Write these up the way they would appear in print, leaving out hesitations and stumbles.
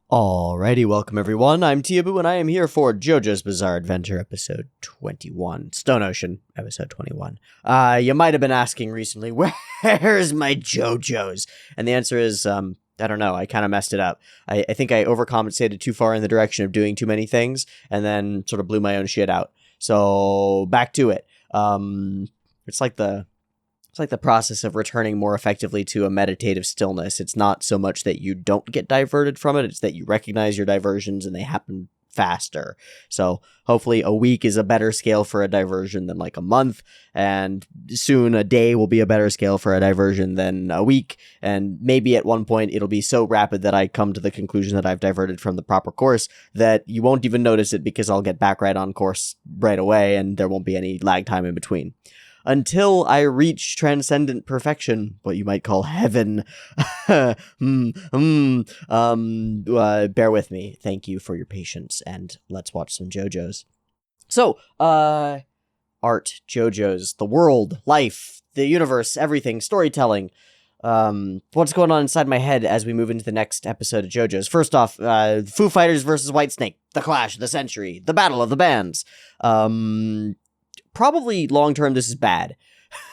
Alrighty, welcome everyone. I'm Teeaboo, and I am here for JoJo's Bizarre Adventure, episode 21. Stone Ocean, episode 21. You might have been asking recently, where's my JoJo's? And the answer is, I don't know, I kind of messed it up. I think I overcompensated too far in the direction of doing too many things, and then sort of blew my own shit out. So, back to it. It's like the process of returning more effectively to a meditative stillness. It's not so much that you don't get diverted from it, it's that you recognize your diversions and they happen faster. So hopefully a week is a better scale for a diversion than like a month, and soon a day will be a better scale for a diversion than a week, and maybe at one point it'll be so rapid that I come to the conclusion that I've diverted from the proper course that you won't even notice it because I'll get back right on course right away and there won't be any lag time in between. Until I reach transcendent perfection, what you might call heaven. Bear with me. Thank you for your patience, and let's watch some JoJo's. So, art, JoJo's, the world, life, the universe, everything, storytelling. What's going on inside my head as we move into the next episode of JoJo's? First off, Foo Fighters versus Whitesnake, the clash of the century, the battle of the bands. Probably long-term, this is bad.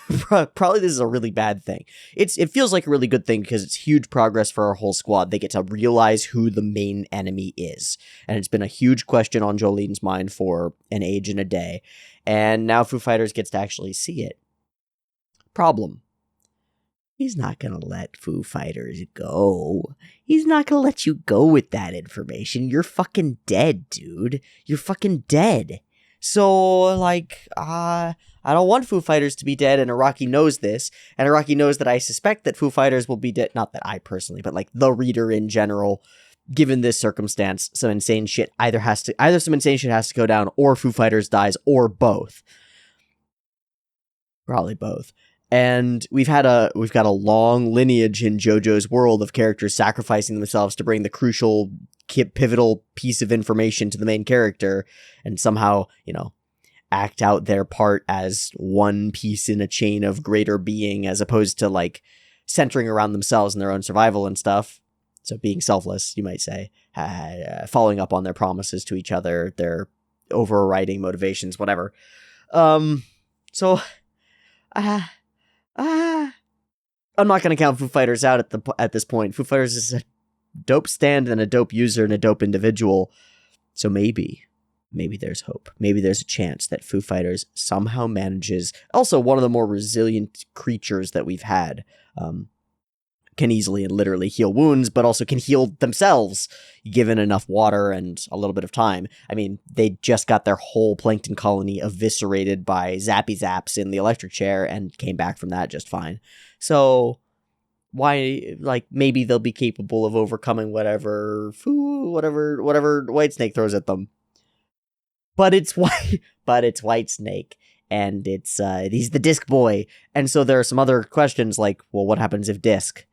Probably this is a really bad thing. It feels like a really good thing because it's huge progress for our whole squad. They get to realize who the main enemy is. And it's been a huge question on Jolene's mind for an age and a day. And now Foo Fighters gets to actually see it. Problem. He's not going to let Foo Fighters go. He's not going to let you go with that information. You're fucking dead, dude. You're fucking dead. So, like, I don't want Foo Fighters to be dead, and Araki knows this, and Araki knows that I suspect that Foo Fighters will be dead, not that I personally, but, like, the reader in general, given this circumstance, some insane shit either some insane shit has to go down, or Foo Fighters dies, or both. Probably both. And we've got a long lineage in JoJo's world of characters sacrificing themselves to bring the crucial, pivotal piece of information to the main character, and somehow, act out their part as one piece in a chain of greater being, as opposed to, like, centering around themselves and their own survival and stuff. So being selfless, you might say, following up on their promises to each other, their overriding motivations, whatever. I'm not going to count Foo Fighters out at this point. Foo Fighters is a dope stand and a dope user and a dope individual. So maybe there's hope. Maybe there's a chance that Foo Fighters somehow manages, also one of the more resilient creatures that we've had, can easily and literally heal wounds, but also can heal themselves, given enough water and a little bit of time. I mean, they just got their whole plankton colony eviscerated by Zappy Zaps in the electric chair and came back from that just fine. So why, like, maybe they'll be capable of overcoming whatever Whitesnake throws at them. But it's Whitesnake, and he's the disc boy. And so there are some other questions like, well, what happens if disc?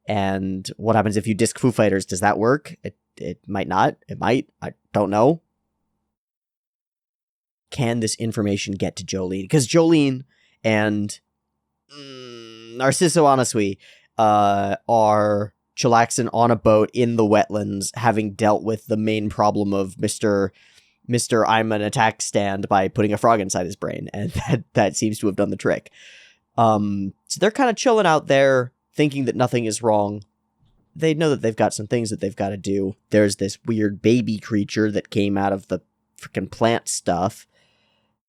And what happens if you disc Foo Fighters? Does that work? It might not. It might. I don't know. Can this information get to Jolene? Because Jolene and Narciso Anasui are chillaxing on a boat in the wetlands, having dealt with the main problem of Mr. I'm an attack stand by putting a frog inside his brain, and that seems to have done the trick. So they're kind of chilling out there, thinking that nothing is wrong. They know that they've got some things that they've got to do. There's this weird baby creature that came out of the freaking plant stuff,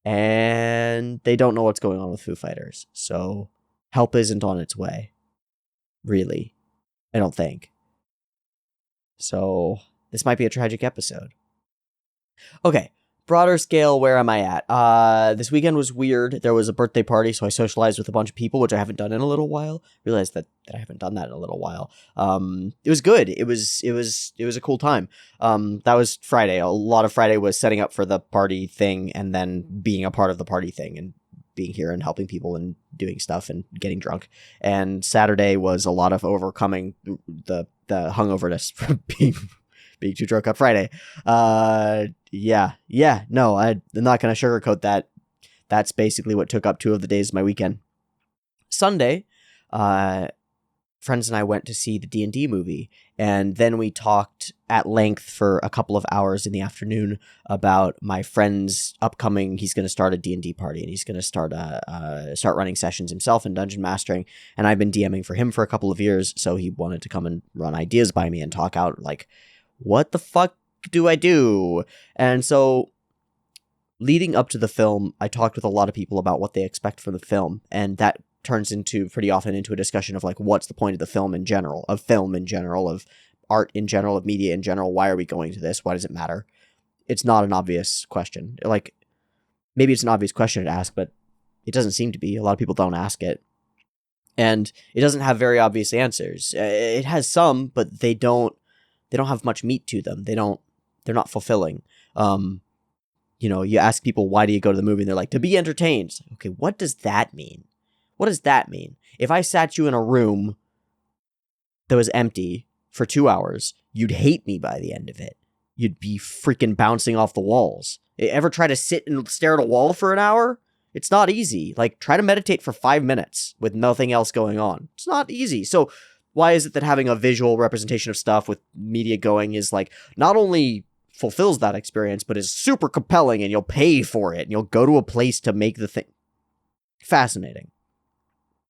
and they don't know what's going on with Foo Fighters. So help isn't on its way. Really. I don't think. So this might be a tragic episode. Okay, broader scale, where am I at? This weekend was weird. There was a birthday party, so I socialized with a bunch of people, which I haven't done in a little while. Realized that I haven't done that in a little while. It was good. It was a cool time. That was Friday. A lot of Friday was setting up for the party thing, and then being a part of the party thing, and being here and helping people and doing stuff and getting drunk. And Saturday was a lot of overcoming the hungoverness from being too drunk on Friday. No, I'm not going to sugarcoat that. That's basically what took up 2 of the days of my weekend. Sunday, friends and I went to see the D&D movie, and then we talked at length for a couple of hours in the afternoon about my friend's upcoming, he's going to start a D&D party, and he's going to start running sessions himself in Dungeon Mastering, and I've been DMing for him for a couple of years, so he wanted to come and run ideas by me and talk out, like, what the fuck do I do? And so, leading up to the film, I talked with a lot of people about what they expect from the film, and that turns into pretty often into a discussion of like, what's the point of the film in general, of art in general, of media in general. Why are we going to this? Why does it matter? It's not an obvious question. Like, maybe it's an obvious question to ask, but it doesn't seem to be. A lot of people don't ask it. And it doesn't have very obvious answers. It has some, but they don't have much meat to them. They're not fulfilling. You ask people, why do you go to the movie? And they're like, to be entertained. Okay, what does that mean? What does that mean? If I sat you in a room that was empty for 2 hours, you'd hate me by the end of it. You'd be freaking bouncing off the walls. Ever try to sit and stare at a wall for an hour? It's not easy. Like, try to meditate for 5 minutes with nothing else going on. It's not easy. So why is it that having a visual representation of stuff with media going is like, not only fulfills that experience, but is super compelling, and you'll pay for it, and you'll go to a place to make the thing fascinating.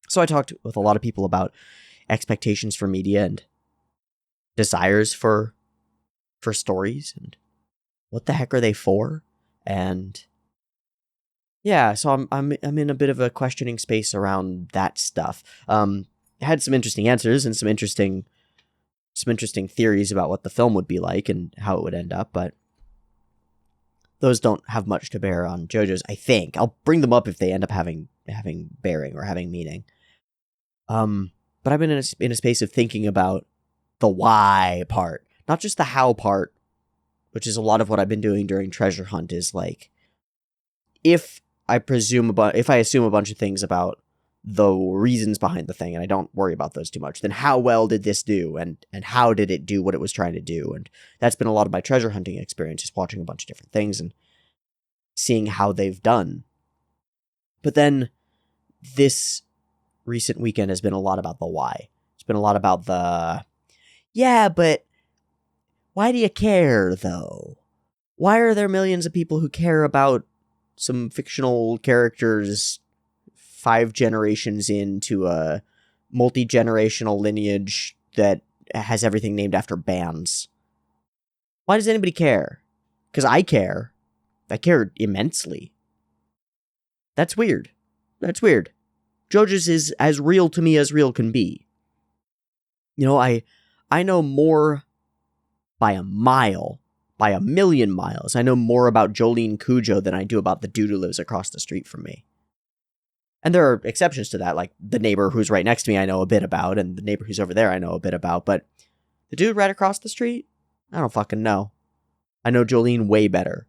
So I talked with a lot of people about expectations for media and desires for stories, and what the heck are they for? And yeah, so I'm in a bit of a questioning space around that stuff. I had some interesting answers and some interesting theories about what the film would be like and how it would end up, but those don't have much to bear on JoJo's, I think. I'll bring them up if they end up having bearing or having meaning. But I've been in a space of thinking about the why part, not just the how part, which is a lot of what I've been doing during Treasure Hunt, is like, if I assume a bunch of things about the reasons behind the thing, and I don't worry about those too much, then how well did this do, and how did it do what it was trying to do? And that's been a lot of my treasure hunting experience, just watching a bunch of different things and seeing how they've done. But then this recent weekend has been a lot about the why. It's been a lot about yeah, but why do you care, though? Why are there millions of people who care about some fictional characters 5 generations into a multi-generational lineage that has everything named after bands? Why does anybody care? Because I care. I care immensely. That's weird. JoJo's is as real to me as real can be. I know more by a mile, by a million miles. I know more about Jolene Cujo than I do about the dude who lives across the street from me. And there are exceptions to that, like the neighbor who's right next to me I know a bit about, and the neighbor who's over there I know a bit about, but the dude right across the street? I don't fucking know. I know Jolene way better.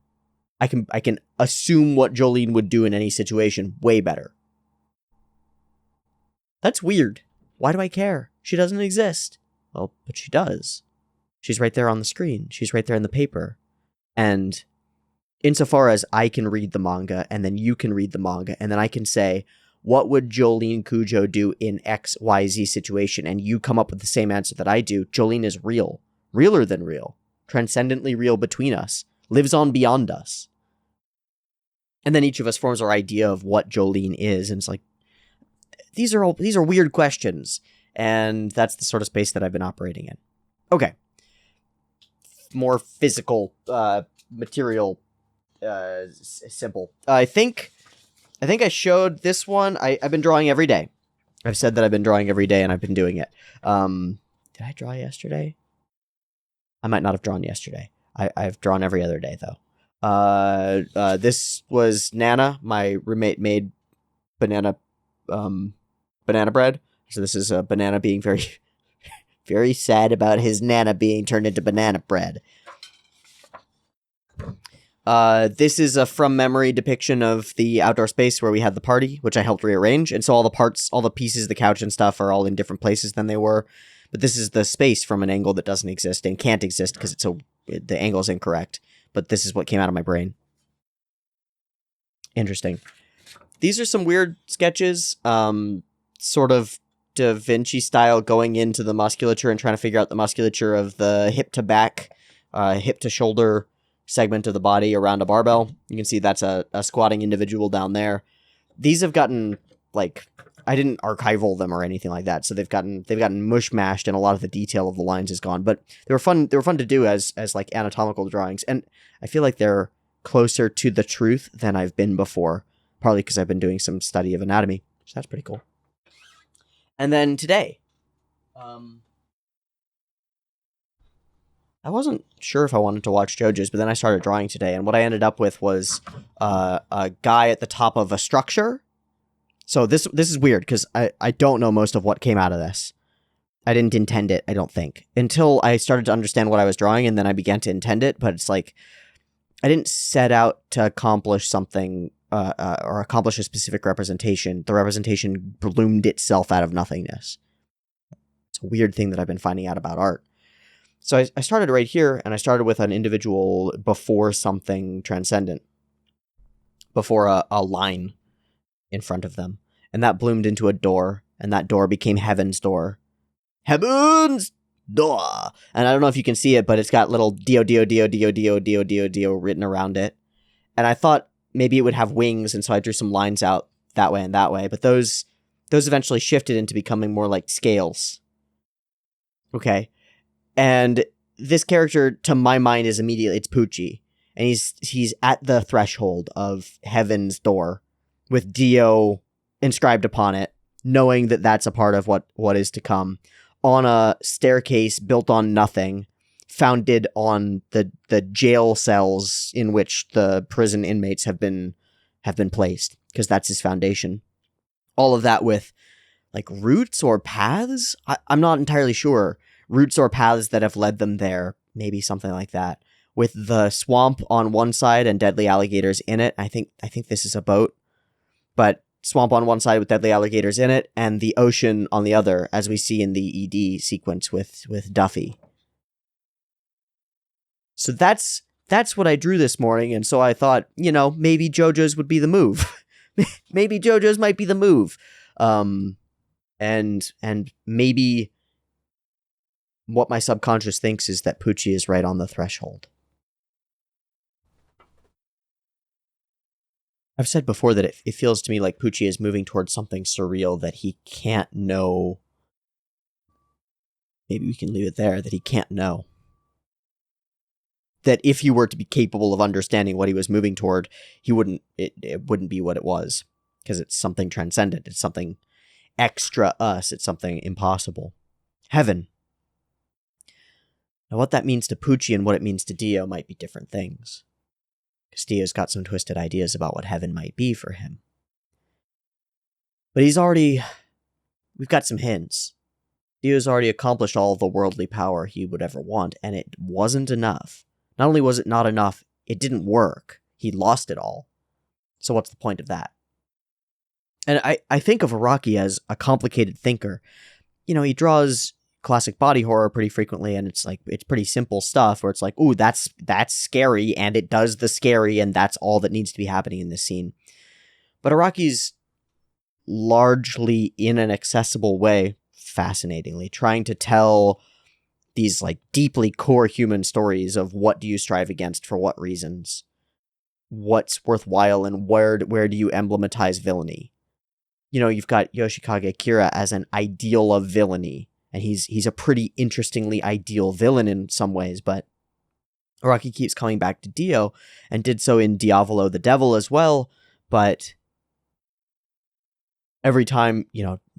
I can assume what Jolene would do in any situation way better. That's weird. Why do I care? She doesn't exist. Well, but she does. She's right there on the screen. She's right there in the paper. And insofar as I can read the manga, and then you can read the manga, and then I can say, what would Jolene Cujo do in XYZ situation? And you come up with the same answer that I do. Jolene is real. Realer than real. Transcendently real between us. Lives on beyond us. And then each of us forms our idea of what Jolene is. And it's like, these are weird questions. And that's the sort of space that I've been operating in. Okay. More physical, material, simple. I think I showed this one. I've been drawing every day. I've said that I've been drawing every day, and I've been doing it. Did I draw yesterday? I might not have drawn yesterday. I've drawn every other day, though. This was Nana. My roommate made banana bread. So this is a banana being very, very sad about his Nana being turned into banana bread. This is a from memory depiction of the outdoor space where we had the party, which I helped rearrange. And so all the pieces, the couch and stuff are all in different places than they were. But this is the space from an angle that doesn't exist and can't exist because the angle is incorrect. But this is what came out of my brain. Interesting. These are some weird sketches, sort of Da Vinci style, going into the musculature and trying to figure out the musculature of the hip to back, hip to shoulder segment of the body around a barbell. You can see that's a squatting individual down there. These have gotten, like, I didn't archival them or anything like that, so they've gotten mush mashed, and a lot of the detail of the lines is gone. But they were fun to do as like anatomical drawings, and I feel like they're closer to the truth than I've been before, partly because I've been doing some study of anatomy, so that's pretty cool. And then today, I wasn't sure if I wanted to watch JoJo's, but then I started drawing today, and what I ended up with was a guy at the top of a structure. So this is weird, because I don't know most of what came out of this. I didn't intend it, I don't think, until I started to understand what I was drawing, and then I began to intend it, but it's like, I didn't set out to accomplish something, or accomplish a specific representation. The representation bloomed itself out of nothingness. It's a weird thing that I've been finding out about art. So I started right here, and I started with an individual before something transcendent, before a line in front of them, and that bloomed into a door, and that door became Heaven's Door. Heaven's Door! And I don't know if you can see it, but it's got little Dio written around it. And I thought maybe it would have wings, and so I drew some lines out that way and that way, but those eventually shifted into becoming more like scales. Okay. And this character, to my mind, is immediately, it's Pucci. And he's at the threshold of Heaven's Door with Dio inscribed upon it, knowing that that's a part of what is to come, on a staircase built on nothing, founded on the jail cells in which the prison inmates have been placed, because that's his foundation. All of that with, like, roots or paths? I'm not entirely sure. Roots or paths that have led them there, maybe something like that. With the swamp on one side and deadly alligators in it. I think this is a boat, but swamp on one side with deadly alligators in it, and the ocean on the other, as we see in the ED sequence with Duffy. So that's what I drew this morning, and so I thought, maybe JoJo's would be the move. Maybe JoJo's might be the move. And maybe what my subconscious thinks is that Pucci is right on the threshold. I've said before that it feels to me like Pucci is moving towards something surreal that he can't know. Maybe we can leave it there, that he can't know. That if he were to be capable of understanding what he was moving toward, it wouldn't be what it was. Because it's something transcendent. It's something extra us. It's something impossible. Heaven. Now, what that means to Pucci and what it means to Dio might be different things. Because Dio's got some twisted ideas about what heaven might be for him. But we've got some hints. Dio's already accomplished all of the worldly power he would ever want, and it wasn't enough. Not only was it not enough, it didn't work. He lost it all. So what's the point of that? And I think of Araki as a complicated thinker. He draws classic body horror pretty frequently, and it's pretty simple stuff where it's like, ooh, that's scary, and it does the scary, and that's all that needs to be happening in this scene. But Araki's largely, in an accessible way, fascinatingly, trying to tell these, like, deeply core human stories of what do you strive against for what reasons, what's worthwhile, and where do you emblematize villainy. You've got Yoshikage Kira as an ideal of villainy, and he's a pretty interestingly ideal villain in some ways, but Araki keeps coming back to Dio, and did so in Diavolo the Devil as well, but every time,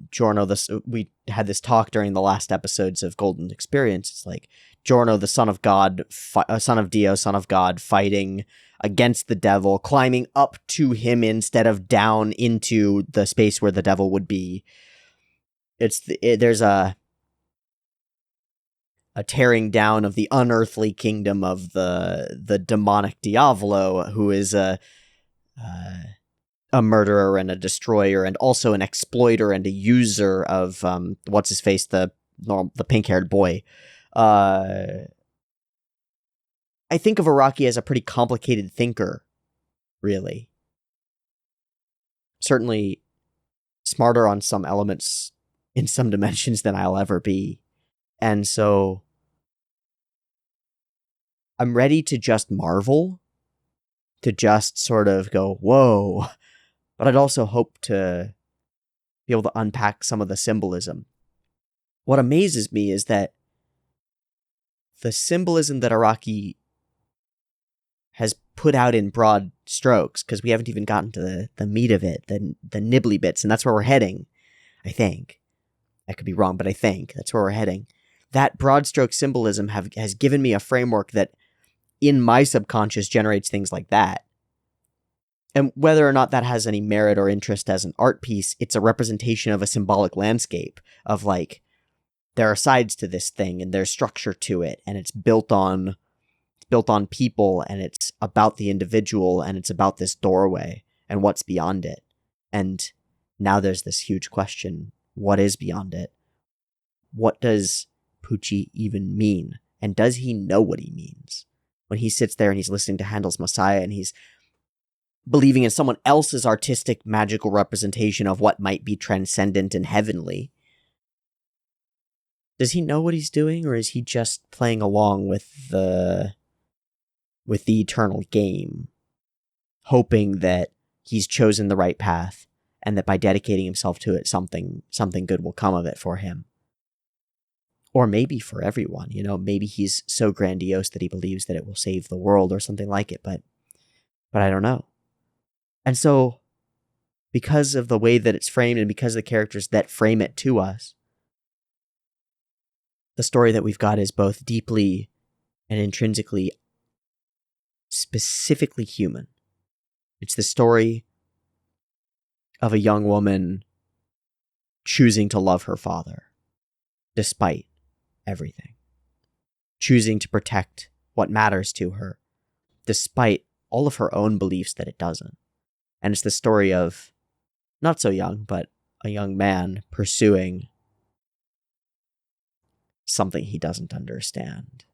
Giorno, we had this talk during the last episodes of Golden Experience, it's like, Giorno, the son of God, son of Dio, son of God, fighting against the devil, climbing up to him instead of down into the space where the devil would be. There's a tearing down of the unearthly kingdom of the demonic Diavolo, who is a murderer and a destroyer, and also an exploiter and a user of what's his face, the pink-haired boy. I think of Araki as a pretty complicated thinker, really. Certainly smarter on some elements in some dimensions than I'll ever be. And so I'm ready to just marvel, to just sort of go, whoa. But I'd also hope to be able to unpack some of the symbolism. What amazes me is that the symbolism that Araki has put out in broad strokes, because we haven't even gotten to the meat of it, the nibbly bits, and that's where we're heading, I think. I could be wrong, but I think that's where we're heading. That broad stroke symbolism has given me a framework that in my subconscious generates things like that. And whether or not that has any merit or interest as an art piece, it's a representation of a symbolic landscape of like, there are sides to this thing and there's structure to it, and it's built on people, and it's about the individual, and it's about this doorway and what's beyond it. And now there's this huge question: what is beyond it? What does Pucci even mean? And does he know what he means? When he sits there and he's listening to Handel's Messiah and he's believing in someone else's artistic, magical representation of what might be transcendent and heavenly, does he know what he's doing, or is he just playing along with the eternal game, hoping that he's chosen the right path and that by dedicating himself to it, something good will come of it for him? Or maybe for everyone, maybe he's so grandiose that he believes that it will save the world or something like it, but I don't know. And so, because of the way that it's framed and because of the characters that frame it to us, the story that we've got is both deeply and intrinsically, specifically human. It's the story of a young woman choosing to love her father, despite everything. Choosing to protect what matters to her, despite all of her own beliefs that it doesn't. And it's the story of, not so young, but a young man pursuing something he doesn't understand,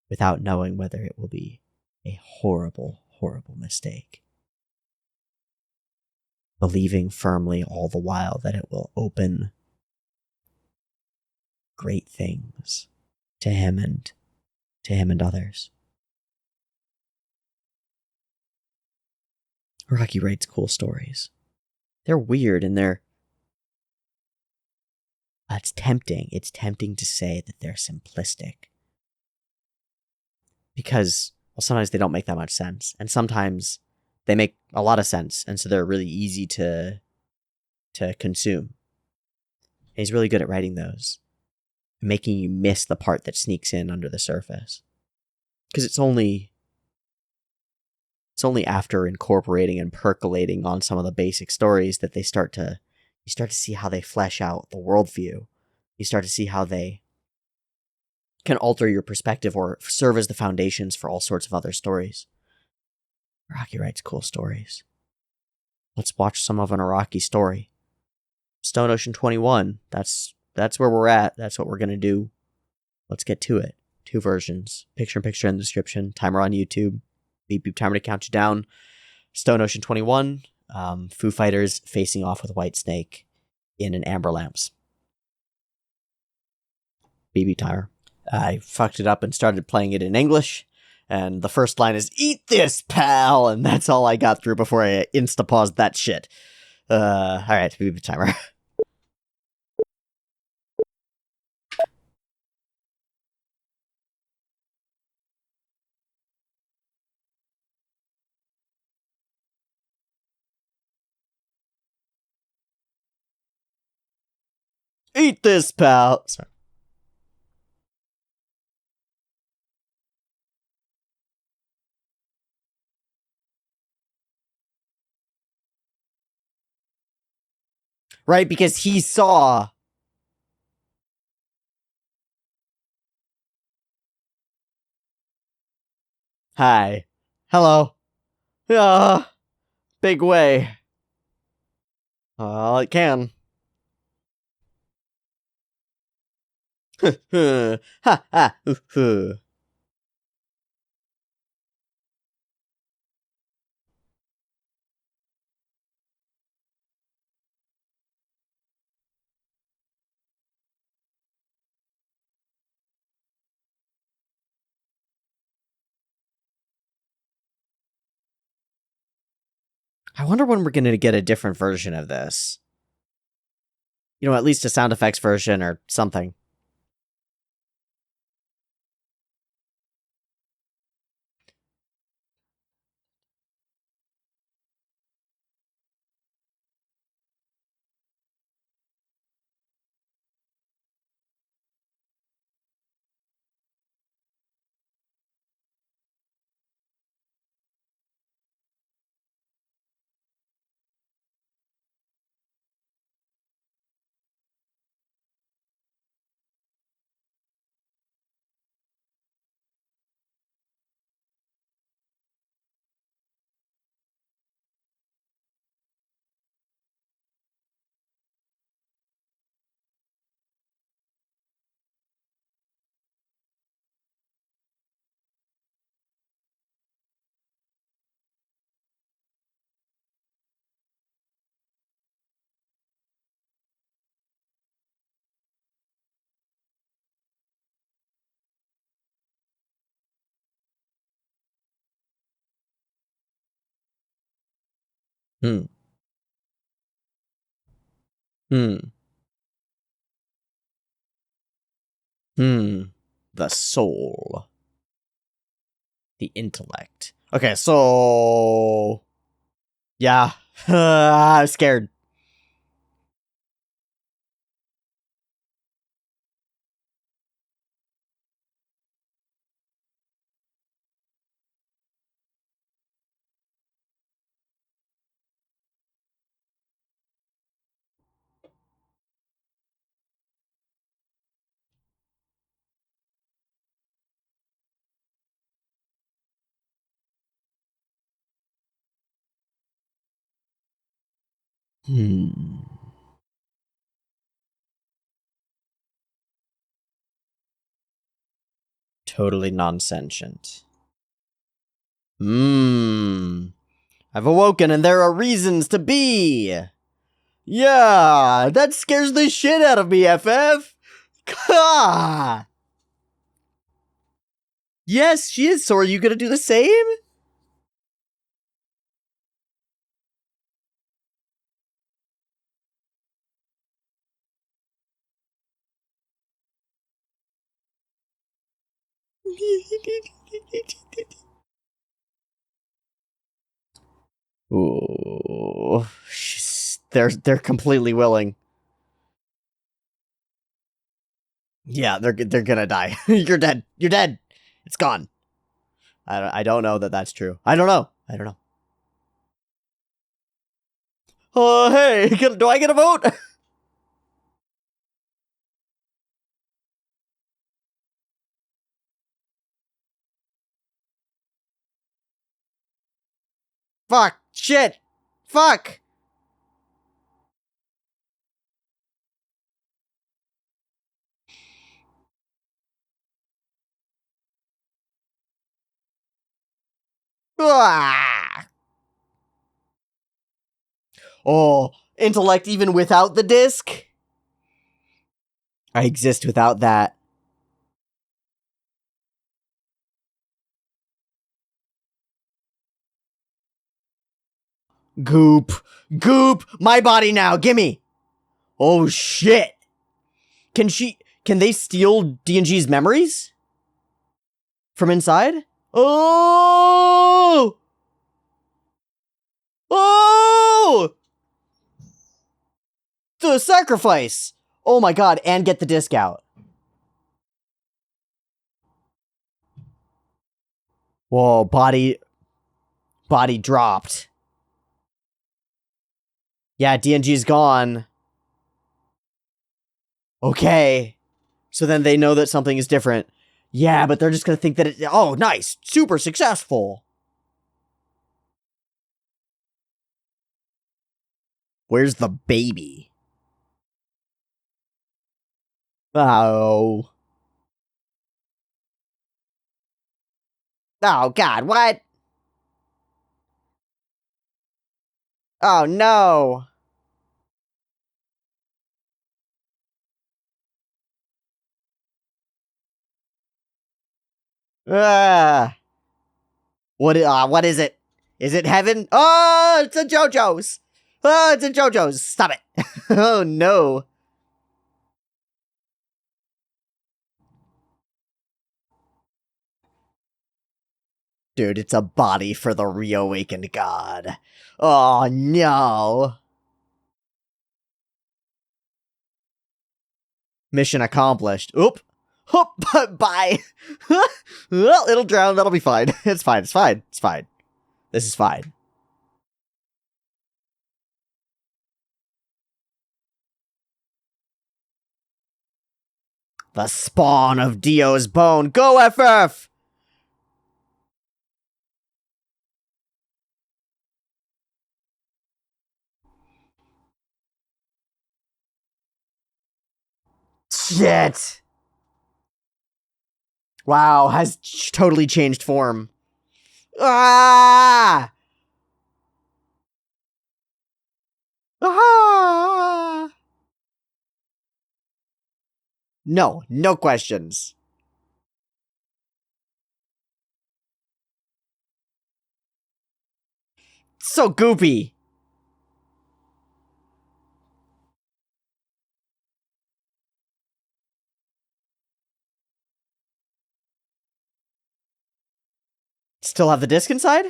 without knowing whether it will be a horrible, horrible mistake. Believing firmly all the while that it will open great things to him and others. Araki writes cool stories. They're weird and it's tempting. It's tempting to say that they're simplistic. Because, well, sometimes they don't make that much sense. And sometimes they make a lot of sense. And so they're really easy to consume. And he's really good at writing those, making you miss the part that sneaks in under the surface. Because it's only after incorporating and percolating on some of the basic stories that you start to see how they flesh out the worldview. You start to see how they can alter your perspective or serve as the foundations for all sorts of other stories. Araki writes cool stories. Let's watch some of an Araki story. Stone Ocean 21, that's where we're at. That's what we're going to do. Let's get to it. 2 versions. Picture in the description. Timer on YouTube. Beep beep timer to count you down. Stone Ocean 21. Foo Fighters facing off with Whitesnake in an Amber Lamps. Beep beep timer. I fucked it up and started playing it in English. And the first line is, "Eat this, pal!" And that's all I got through before I insta-paused that shit. Alright, beep beep timer. Eat this, pal! Sorry. Right, because he saw... Hi. Hello. Big way. It can. Ha ha. I wonder when we're going to get a different version of this. You know, at least a sound effects version or something. Hmm. Hmm. Hmm. The soul. The intellect. Okay, so... Yeah. I'm scared. Hmm. Totally non-sentient. Hmm. I've awoken and there are reasons to be. Yeah, that scares the shit out of me, FF. Gah! Yes, she is. So are you gonna do the same? Ooh, they're completely willing. Yeah, they're gonna die. You're dead. You're dead. It's gone. I don't know that that's true. I don't know. I don't know. Oh, hey, do I get a vote? Fuck. Shit. Fuck. Ah. Oh, intellect even without the disc? I exist without that. Goop. Goop. My body now. Gimme. Oh, shit. Can they steal D&G's memories? From inside? Oh! Oh! The sacrifice! Oh my god, and get the disc out. Whoa, body dropped. Yeah, DNG's gone. Okay. So then they know that something is different. Yeah, but they're just gonna think that oh, nice. Super successful. Where's the baby? Oh. Oh, God, what? Oh, no. Ah. What is it? Is it heaven? Oh, it's a JoJo's. Oh, it's a JoJo's. Stop it. Oh, no. Dude, it's a body for the reawakened god. Oh, no. Mission accomplished. Oop. Oop. Bye. Well, it'll drown. That'll be fine. It's fine. It's fine. It's fine. This is fine. The spawn of Dio's bone. Go, FF! Shit! Wow, has totally changed form. Ah! Ah! No, no questions. So goopy. Still have the disc inside?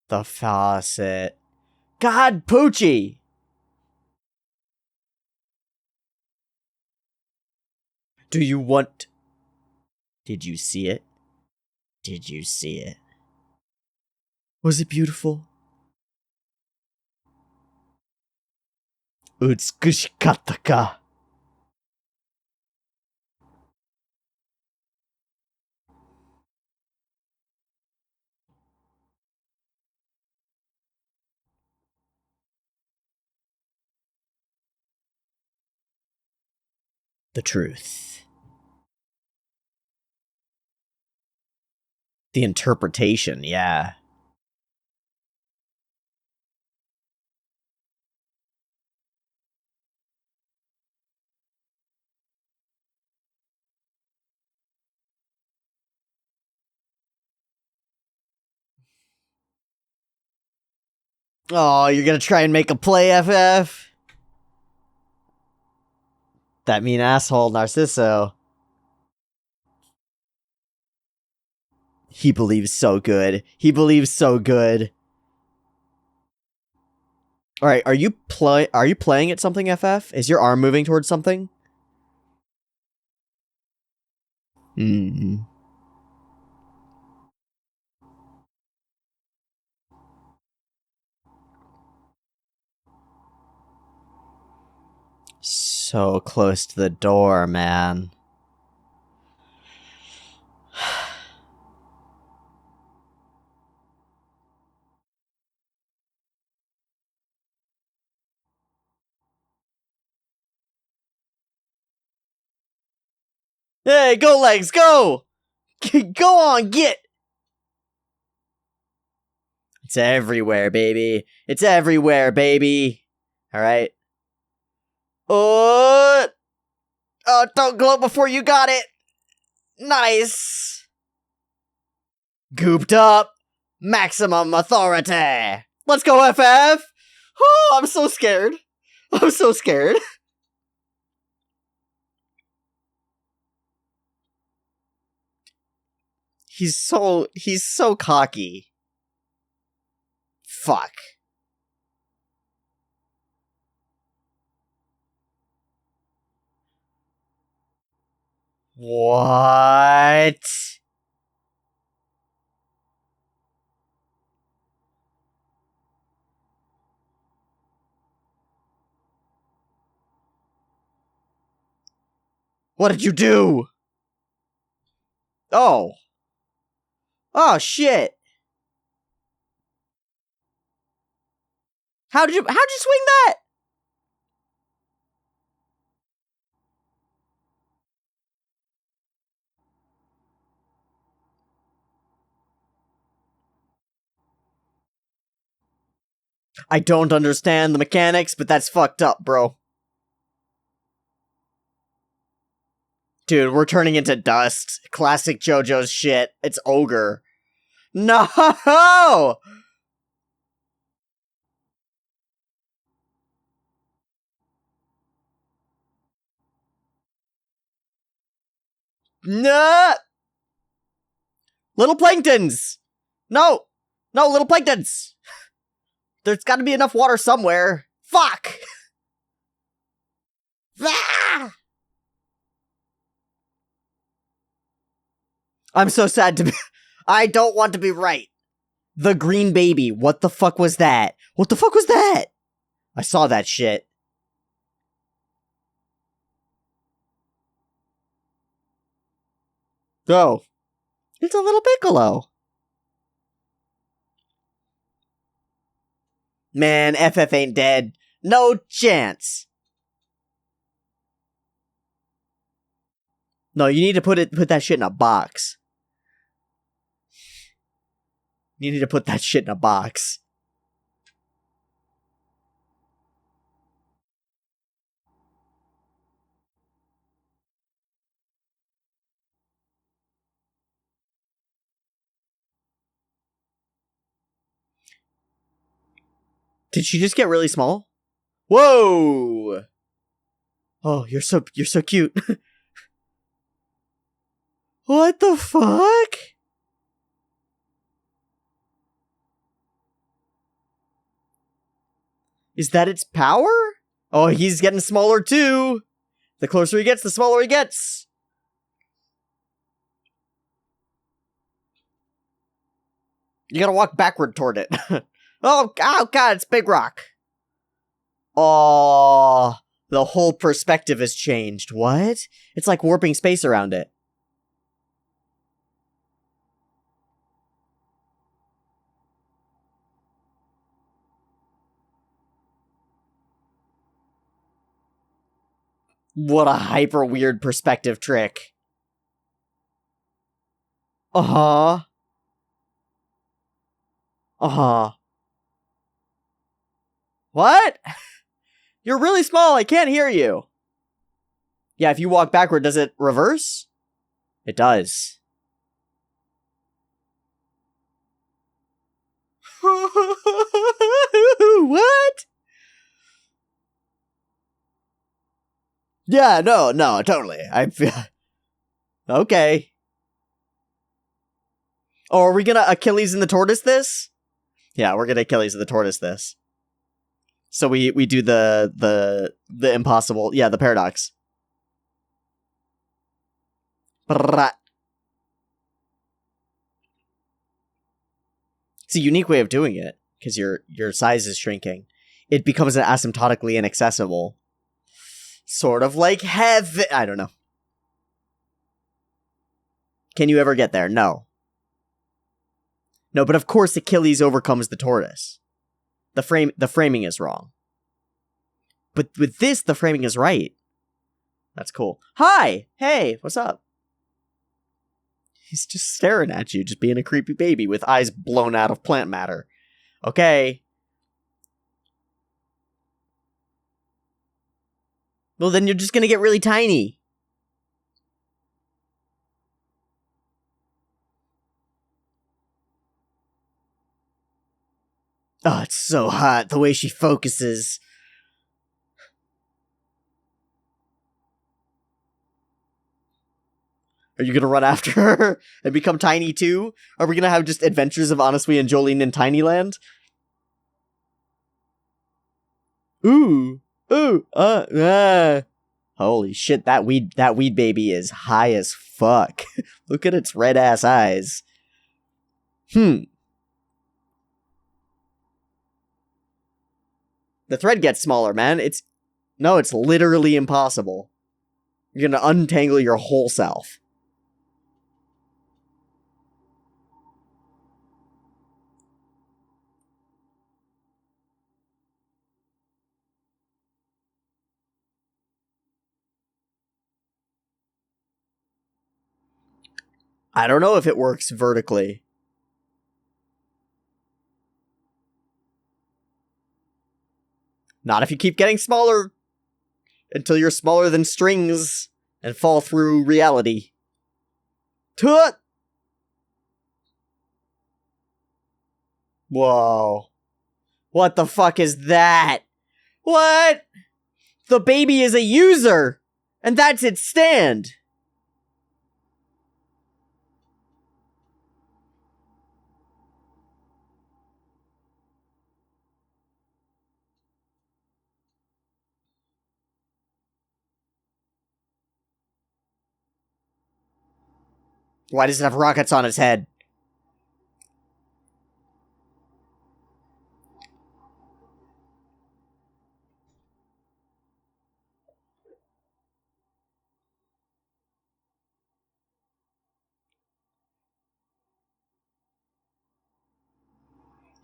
The faucet. God, Poochie! Do you want... Did you see it? Did you see it? Was it beautiful? Utsukushikatta ka. The truth. The interpretation, yeah. Oh, you're gonna try and make a play, FF? That mean asshole, Narciso. He believes so good. He believes so good. Alright, are you playing at something, FF? Is your arm moving towards something? Hmm. So close to the door, man. Hey, go legs, go! Go on, get! It's everywhere, baby. It's everywhere, baby. Alright. Oh! Oh, don't glow before you got it! Nice! Gooped up! Maximum authority! Let's go, FF! Oh, I'm so scared. I'm so scared. He's so cocky. Fuck. What? What did you do? Oh. Oh, shit. How'd you swing that? I don't understand the mechanics, but that's fucked up, bro. Dude, we're turning into dust. Classic JoJo's shit. It's ogre. No! No! Little planktons! No! No, little planktons! There's gotta be enough water somewhere. Fuck! Ah! I'm so sad to be... I don't want to be right. The green baby. What the fuck was that? What the fuck was that? I saw that shit. Oh. It's a little Piccolo. Man, FF ain't dead. No chance. No, you need to put that shit in a box. You need to put that shit in a box. Did she just get really small? Whoa! Oh, you're so cute. What the fuck? Is that its power? Oh, he's getting smaller too. The closer he gets, the smaller he gets. You gotta walk backward toward it. Oh god, it's Big Rock. Oh, the whole perspective has changed. What? It's like warping space around it. What a hyper weird perspective trick. Uh-huh. Uh-huh. What? You're really small, I can't hear you. Yeah, if you walk backward, does it reverse? It does. What? Yeah, no, totally. I feel... Okay. Oh, are we gonna Achilles and the Tortoise this? Yeah, we're gonna Achilles and the Tortoise this. So we do the impossible, yeah, the paradox. It's a unique way of doing it, because your size is shrinking. It becomes an asymptotically inaccessible. Sort of like heaven. I don't know. Can you ever get there? No. No, but of course Achilles overcomes the tortoise. The framing is wrong. But with this, the framing is right. That's cool. Hi! Hey, what's up? He's just staring at you, just being a creepy baby with eyes blown out of plant matter. Okay. Well, then you're just gonna get really tiny. Oh, it's so hot, the way she focuses. Are you gonna run after her and become tiny too? Are we gonna have just adventures of Anasui and Jolene in Tinyland? Ooh. Holy shit, that weed baby is high as fuck. Look at its red ass eyes. The thread gets smaller, man. It's literally impossible. You're gonna untangle your whole self. I don't know if it works vertically. Not if you keep getting smaller until you're smaller than strings and fall through reality. Tut! Whoa. What the fuck is that? What? The baby is a user! And that's its stand! Why does it have rockets on its head?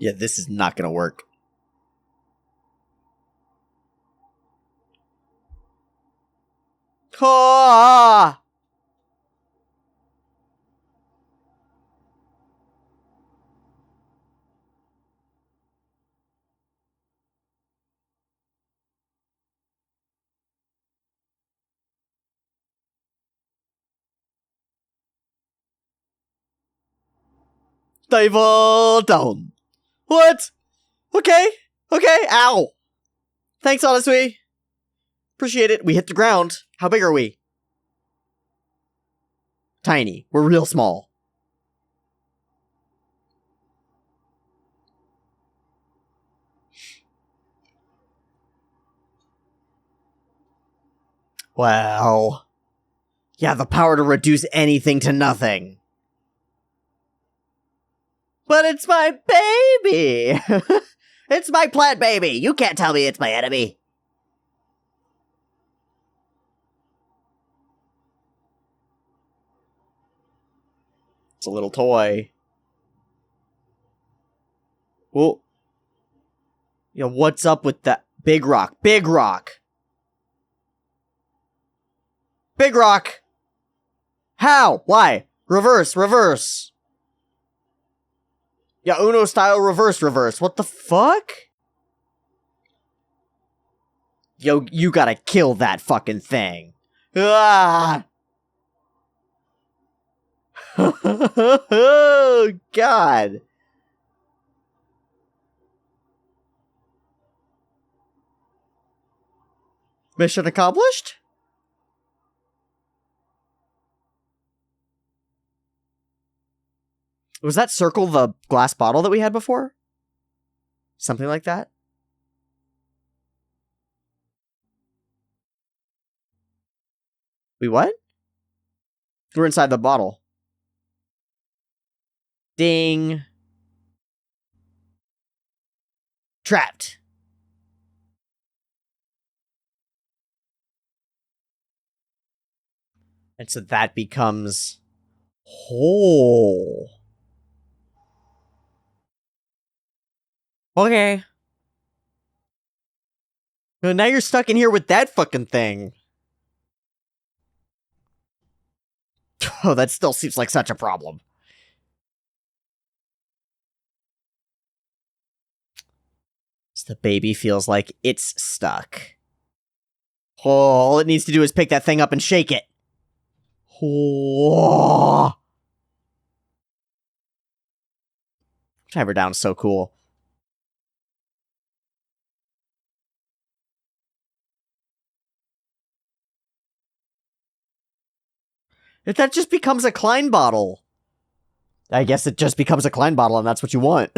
Yeah, this is not gonna work. Ah! Dive down. What? Okay. Okay. Ow. Thanks, honestly. Appreciate it. We hit the ground. How big are we? Tiny. We're real small. Well. Yeah, the power to reduce anything to nothing. But it's my baby! It's my plant baby! You can't tell me it's my enemy! It's a little toy. Well, yeah, what's up with that? Big rock. Big rock! Big rock! How? Why? Reverse, reverse! Yeah, Uno style reverse, reverse. What the fuck? Yo, you gotta kill that fucking thing. Ah! Oh, God. Mission accomplished? Was that circle the glass bottle that we had before? Something like that? We what? We're inside the bottle. Ding. Trapped. And so that becomes whole. Okay. Well, now you're stuck in here with that fucking thing. Oh, that still seems like such a problem. So the baby feels like it's stuck. Oh, all it needs to do is pick that thing up and shake it. Oh. Driver down is so cool. If that just becomes a Klein bottle. I guess it just becomes a Klein bottle and that's what you want.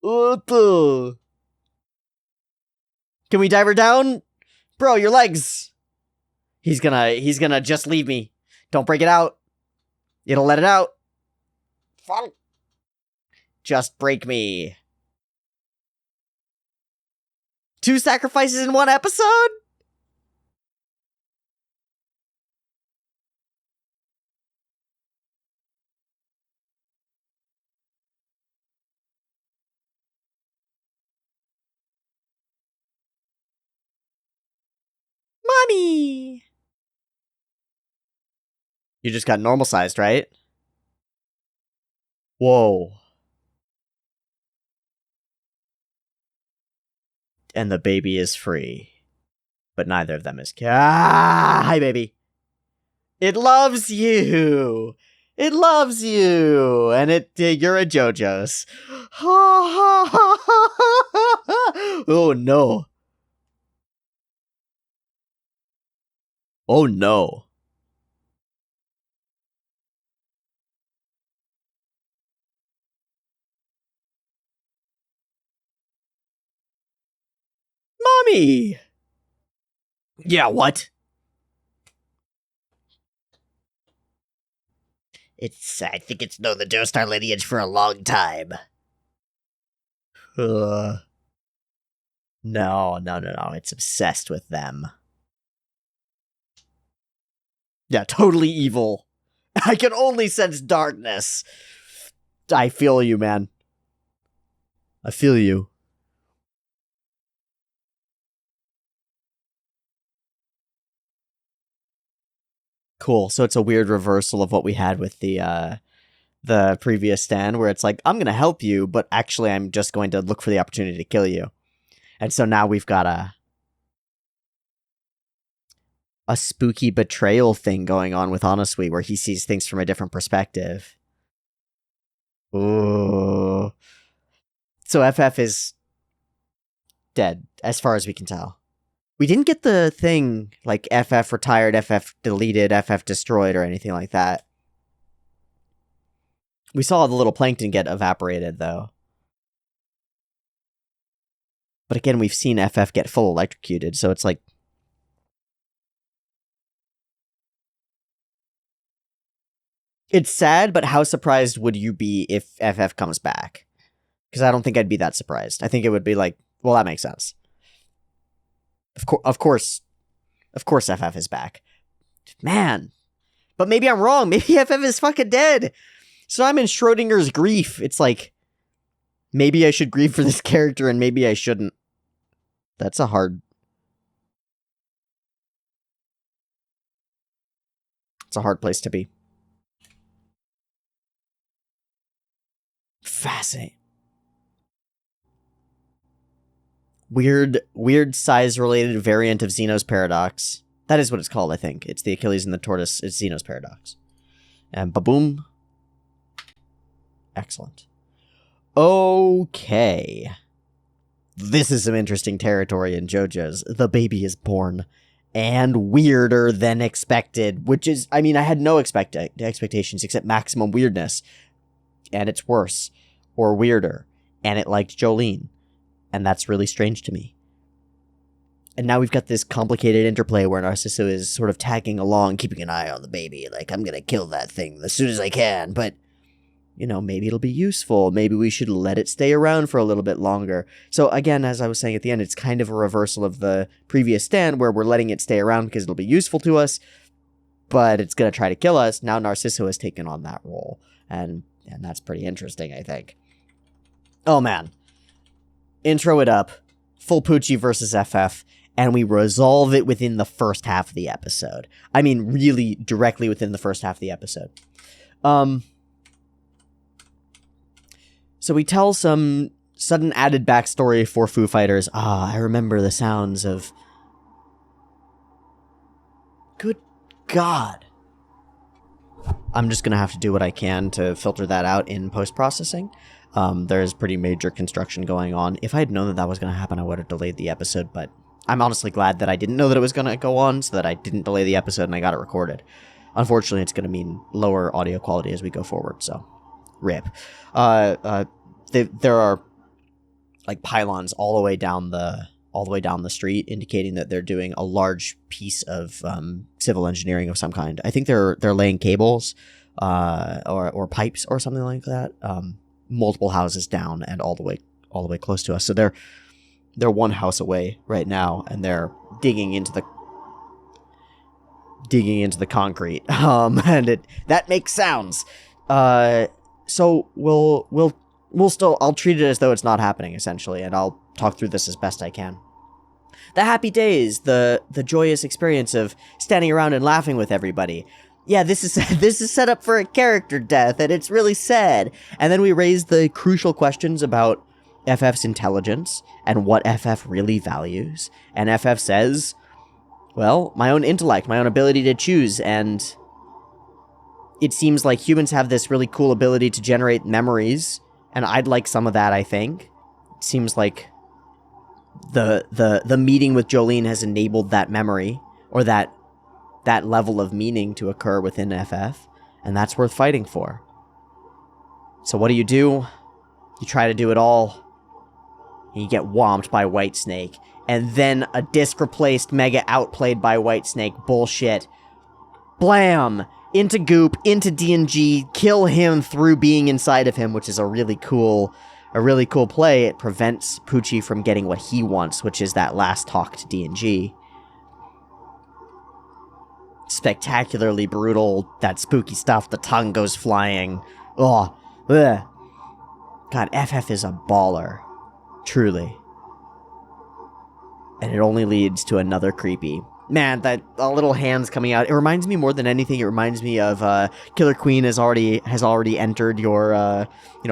What the? Can we dive her down? Bro, your legs. He's gonna just leave me. Don't break it out. It'll let it out. Fuck. Just break me. 2 sacrifices in 1 episode? Mommy! You just got normal sized, right? Whoa. and the baby is free. But neither of them is... Hi, baby. It loves you. It loves you. And you're a JoJo's. Oh, no. Oh, no. Mommy! Yeah, what? I think it's known the Joestar lineage for a long time. No. It's obsessed with them. Yeah, totally evil. I can only sense darkness. I feel you, man. I feel you. Cool. So it's a weird reversal of what we had with the previous stand, where it's like, I'm going to help you, but actually I'm just going to look for the opportunity to kill you. And so now we've got a spooky betrayal thing going on with Honestly, where he sees things from a different perspective. Ooh. So FF is dead, as far as we can tell. We didn't get the thing like FF retired, FF deleted, FF destroyed, or anything like that. We saw the little plankton get evaporated, though. But again, we've seen FF get full electrocuted, so it's like... It's sad, but how surprised would you be if FF comes back? Because I don't think I'd be that surprised. I think it would be like, well, that makes sense. Of course FF is back. Man. But maybe I'm wrong. Maybe FF is fucking dead. So I'm in Schrodinger's grief. It's like, maybe I should grieve for this character and maybe I shouldn't. That's a hard... It's a hard place to be. Fascinating. Weird size-related variant of Zeno's paradox. That is what it's called, I think. It's the Achilles and the tortoise. It's Zeno's paradox. And ba-boom. Excellent. Okay. This is some interesting territory in JoJo's. The baby is born. And weirder than expected. Which is, I mean, I had no expectations except maximum weirdness. And it's worse. Or weirder. And it liked Jolene. And that's really strange to me. And now we've got this complicated interplay where Narciso is sort of tagging along, keeping an eye on the baby. Like, I'm gonna kill that thing as soon as I can, but, you know, maybe it'll be useful. Maybe we should let it stay around for a little bit longer. So again, as I was saying at the end, it's kind of a reversal of the previous stand where we're letting it stay around because it'll be useful to us, but it's gonna try to kill us. Now Narciso has taken on that role. And that's pretty interesting, I think. Oh man. Intro it up, full Poochie versus FF, and we resolve it within the first half of the episode. I mean, really directly within the first half of the episode. So we tell some sudden added backstory for Foo Fighters. I remember the sounds of... Good God. I'm just gonna have to do what I can to filter that out in post-processing. There's pretty major construction going on. If I had known that that was going to happen, I would have delayed the episode, but I'm honestly glad that I didn't know that it was going to go on, so that I didn't delay the episode and I got it recorded. Unfortunately, it's going to mean lower audio quality as we go forward, so rip. There are like pylons all the way down the street, indicating that they're doing a large piece of civil engineering of some kind. I think they're laying cables or pipes or something like that. Multiple houses down and all the way close to us. So they're one house away right now, and they're digging into the concrete. And that makes sounds. So we'll still, I'll treat it as though it's not happening, essentially, and I'll talk through this as best I can. The happy days, the joyous experience of standing around and laughing with everybody. Yeah, this is set up for a character death, and it's really sad. And then we raise the crucial questions about FF's intelligence and what FF really values. And FF says, well, my own intellect, my own ability to choose, and it seems like humans have this really cool ability to generate memories, and I'd like some of that, I think. It seems like the meeting with Jolene has enabled that memory, or that level of meaning to occur within FF, and that's worth fighting for. So what do? You try to do it all, and you get whomped by Whitesnake, and then a disc-replaced Mega outplayed by Whitesnake bullshit. Blam! Into Goop, into DNG, kill him through being inside of him, which is a really cool play. It prevents Pucci from getting what he wants, which is that last talk to DNG. Spectacularly brutal, that spooky stuff, the tongue goes flying. Oh, ugh. God, FF is a baller. Truly. And it only leads to another creepy. Man, that little hands coming out, it reminds me more than anything, it reminds me of Killer Queen has already entered your,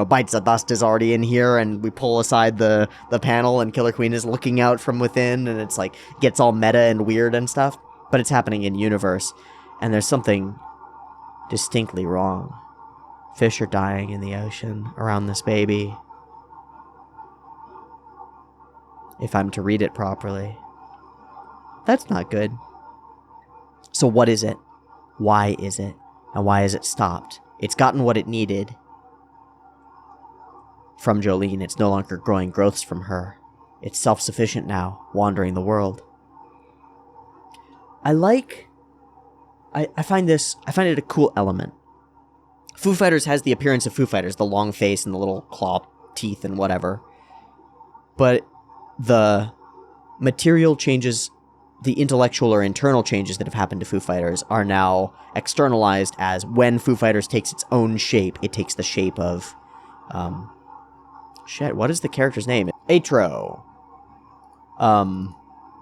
Bites of Dust is already in here, and we pull aside the panel, and Killer Queen is looking out from within, and it's like, gets all meta and weird and stuff, but it's happening in universe, and there's something distinctly wrong. Fish are dying in the ocean around this baby. If I'm to read it properly. That's not good. So what is it? Why is it? And why is it stopped? It's gotten what it needed from Jolene. It's no longer growing growths from her. It's self-sufficient now, wandering the world. I find it a cool element. Foo Fighters has the appearance of Foo Fighters, the long face and the little claw teeth and whatever. But the material changes, the intellectual or internal changes that have happened to Foo Fighters are now externalized as when Foo Fighters takes its own shape, it takes the shape of, what is the character's name? Atro.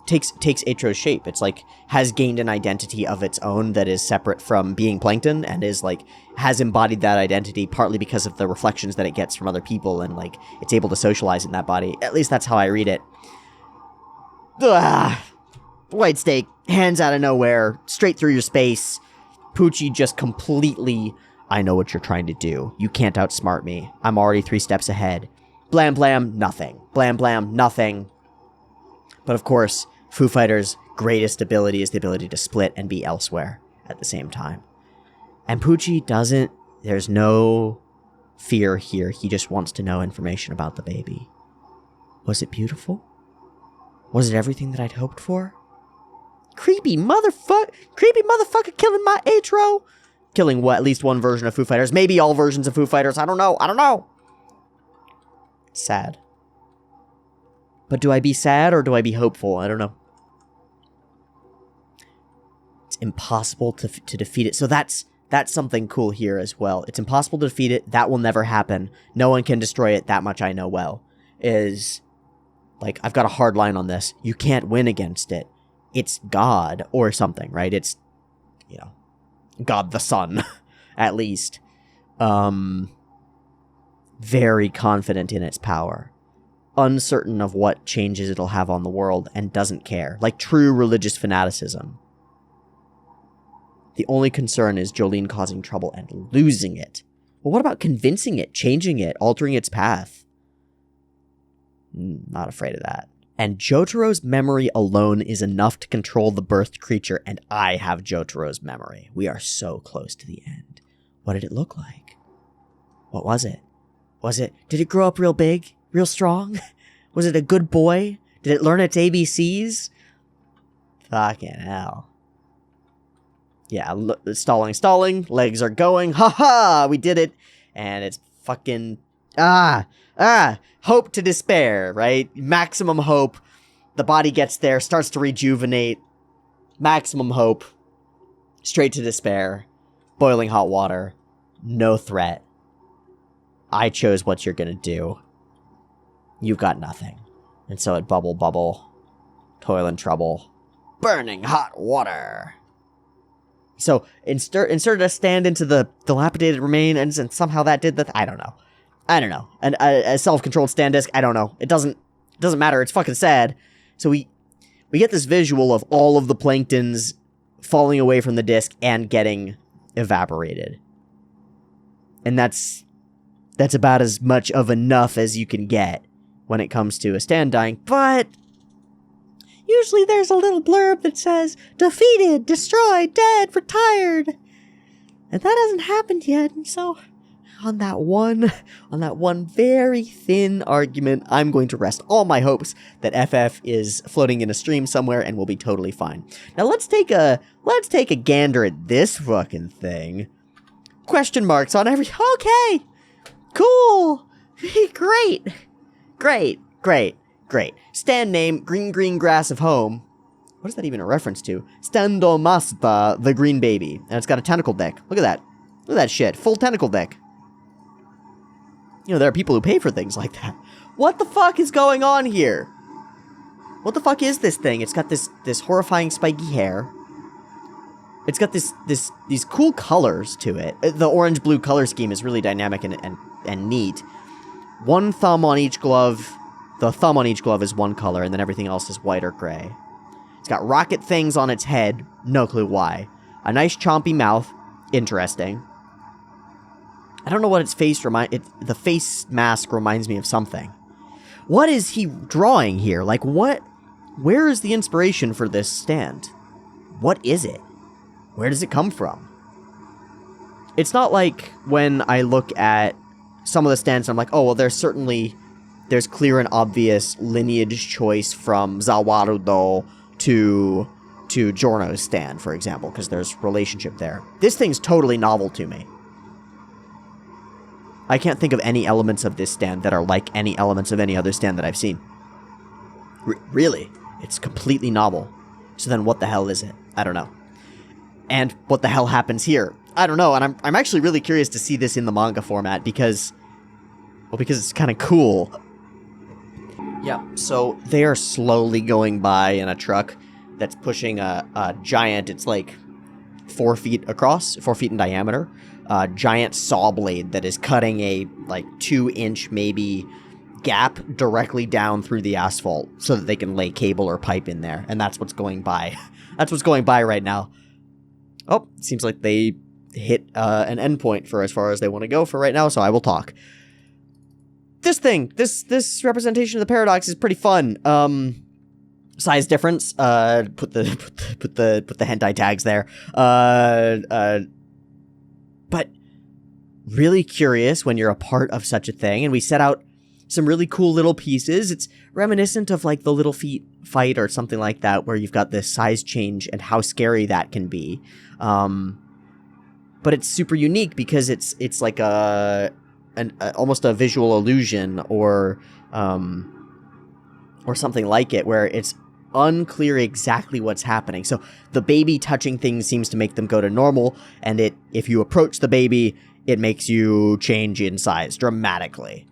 Takes Atro's shape. It's like, has gained an identity of its own that is separate from being Plankton, and is like, has embodied that identity partly because of the reflections that it gets from other people, and like, it's able to socialize in that body. At least that's how I read it. Ugh. Whitesnake, hands out of nowhere, straight through your space. Pucci just completely, I know what you're trying to do. You can't outsmart me. I'm already 3 steps ahead. Blam blam, nothing. Blam blam, nothing. But of course, Foo Fighters' greatest ability is the ability to split and be elsewhere at the same time. And Pucci doesn't, there's no fear here. He just wants to know information about the baby. Was it beautiful? Was it everything that I'd hoped for? Creepy motherfucker killing my Atro. Killing what? At least one version of Foo Fighters. Maybe all versions of Foo Fighters. I don't know. Sad. But do I be sad or do I be hopeful? I don't know. It's impossible to defeat it. So that's something cool here as well. It's impossible to defeat it. That will never happen. No one can destroy it. That much I know well. Is, like, I've got a hard line on this. You can't win against it. It's God or something, right? It's, God the Son, at least. Very confident in its power. Uncertain of what changes it'll have on the world and doesn't care. Like true religious fanaticism. The only concern is Jolene causing trouble and losing it. Well, what about convincing it, changing it, altering its path? Not afraid of that. And Jotaro's memory alone is enough to control the birthed creature, and I have Jotaro's memory. We are so close to the end. What did it look like? What was it? Did it grow up real big? Real strong? Was it a good boy? Did it learn its ABCs? Fucking hell. Yeah, stalling, legs are going. Ha! We did it. And it's fucking... Hope to despair, right? Maximum hope. The body gets there, starts to rejuvenate. Maximum hope. Straight to despair. Boiling hot water. No threat. I chose what you're gonna do. You've got nothing. And so it bubble. Toil and trouble. Burning hot water. So, inserted a stand into the dilapidated remains, and somehow that did the... I don't know. I don't know. A self-controlled stand disc, I don't know. It doesn't matter. It's fucking sad. So we get this visual of all of the planktons falling away from the disc and getting evaporated. And that's about as much of enough as you can get when it comes to a stand dying. But usually there's a little blurb that says, defeated, destroyed, dead, retired. And that hasn't happened yet. And so on that one very thin argument, I'm going to rest all my hopes that FF is floating in a stream somewhere and will be totally fine. Now let's take a gander at this fucking thing. Question marks on every... Okay! Cool! Great. Stand name, green grass of home. What is that even a reference to? Standomasta, the green baby. And it's got a tentacle deck. Look at that. Look at that shit. Full tentacle deck. You know, there are people who pay for things like that. What the fuck is going on here? What the fuck is this thing? It's got this horrifying spiky hair. It's got these cool colors to it. The orange-blue color scheme is really dynamic and neat. One thumb on each glove. The thumb on each glove is one color, and then everything else is white or gray. It's got rocket things on its head. No clue why. A nice chompy mouth. Interesting. I don't know what its face the face mask reminds me of something. What is he drawing here? Like, where is the inspiration for this stand? What is it? Where does it come from? It's not like when I look at some of the stands, I'm like, oh, well, there's clear and obvious lineage choice from Zawarudo to Giorno's stand, for example, because there's relationship there. This thing's totally novel to me. I can't think of any elements of this stand that are like any elements of any other stand that I've seen. Really? It's completely novel. So then what the hell is it? I don't know. And what the hell happens here? I don't know, and I'm actually really curious to see this in the manga format because it's kind of cool. Yeah, so they are slowly going by in a truck that's pushing a giant, it's like 4 feet across, 4 feet in diameter, giant saw blade that is cutting a, like, 2-inch maybe gap directly down through the asphalt so that they can lay cable or pipe in there, and that's what's going by. That's what's going by right now. Oh, it seems like they hit an endpoint for as far as they want to go for right now, so I will talk. This thing, this representation of the paradox is pretty fun. Size difference. Put the hentai tags there. But really curious when you're a part of such a thing, and we set out some really cool little pieces. It's reminiscent of like the Little Feet fight or something like that, where you've got this size change and how scary that can be. But it's super unique because it's like almost a visual illusion or something like it, where it's unclear exactly what's happening. So the baby touching things seems to make them go to normal, and if you approach the baby, it makes you change in size dramatically.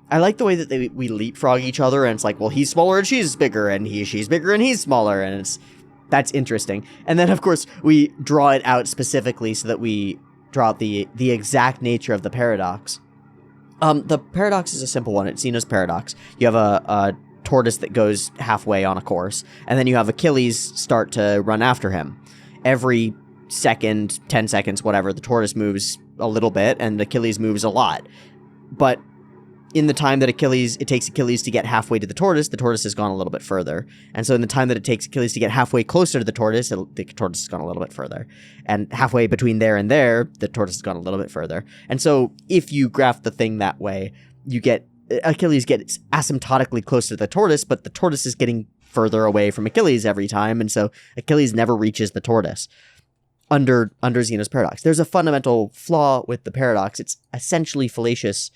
I like the way that we leapfrog each other, and it's like, well, he's smaller and she's bigger, and she's bigger and he's smaller, and that's interesting. And then, of course, we draw it out specifically so that we draw out the exact nature of the paradox. The paradox is a simple one. It's Zeno's paradox. You have a tortoise that goes halfway on a course, and then you have Achilles start to run after him. Every second, 10 seconds, whatever, the tortoise moves a little bit, and Achilles moves a lot. But in the time that it takes Achilles to get halfway to the tortoise has gone a little bit further. And so in the time that it takes Achilles to get halfway closer to the tortoise has gone a little bit further. And halfway between there and there, the tortoise has gone a little bit further. And so if you graph the thing that way, Achilles gets asymptotically close to the tortoise, but the tortoise is getting further away from Achilles every time. And so Achilles never reaches the tortoise. Under Zeno's paradox, there's a fundamental flaw with the paradox. It's essentially fallacious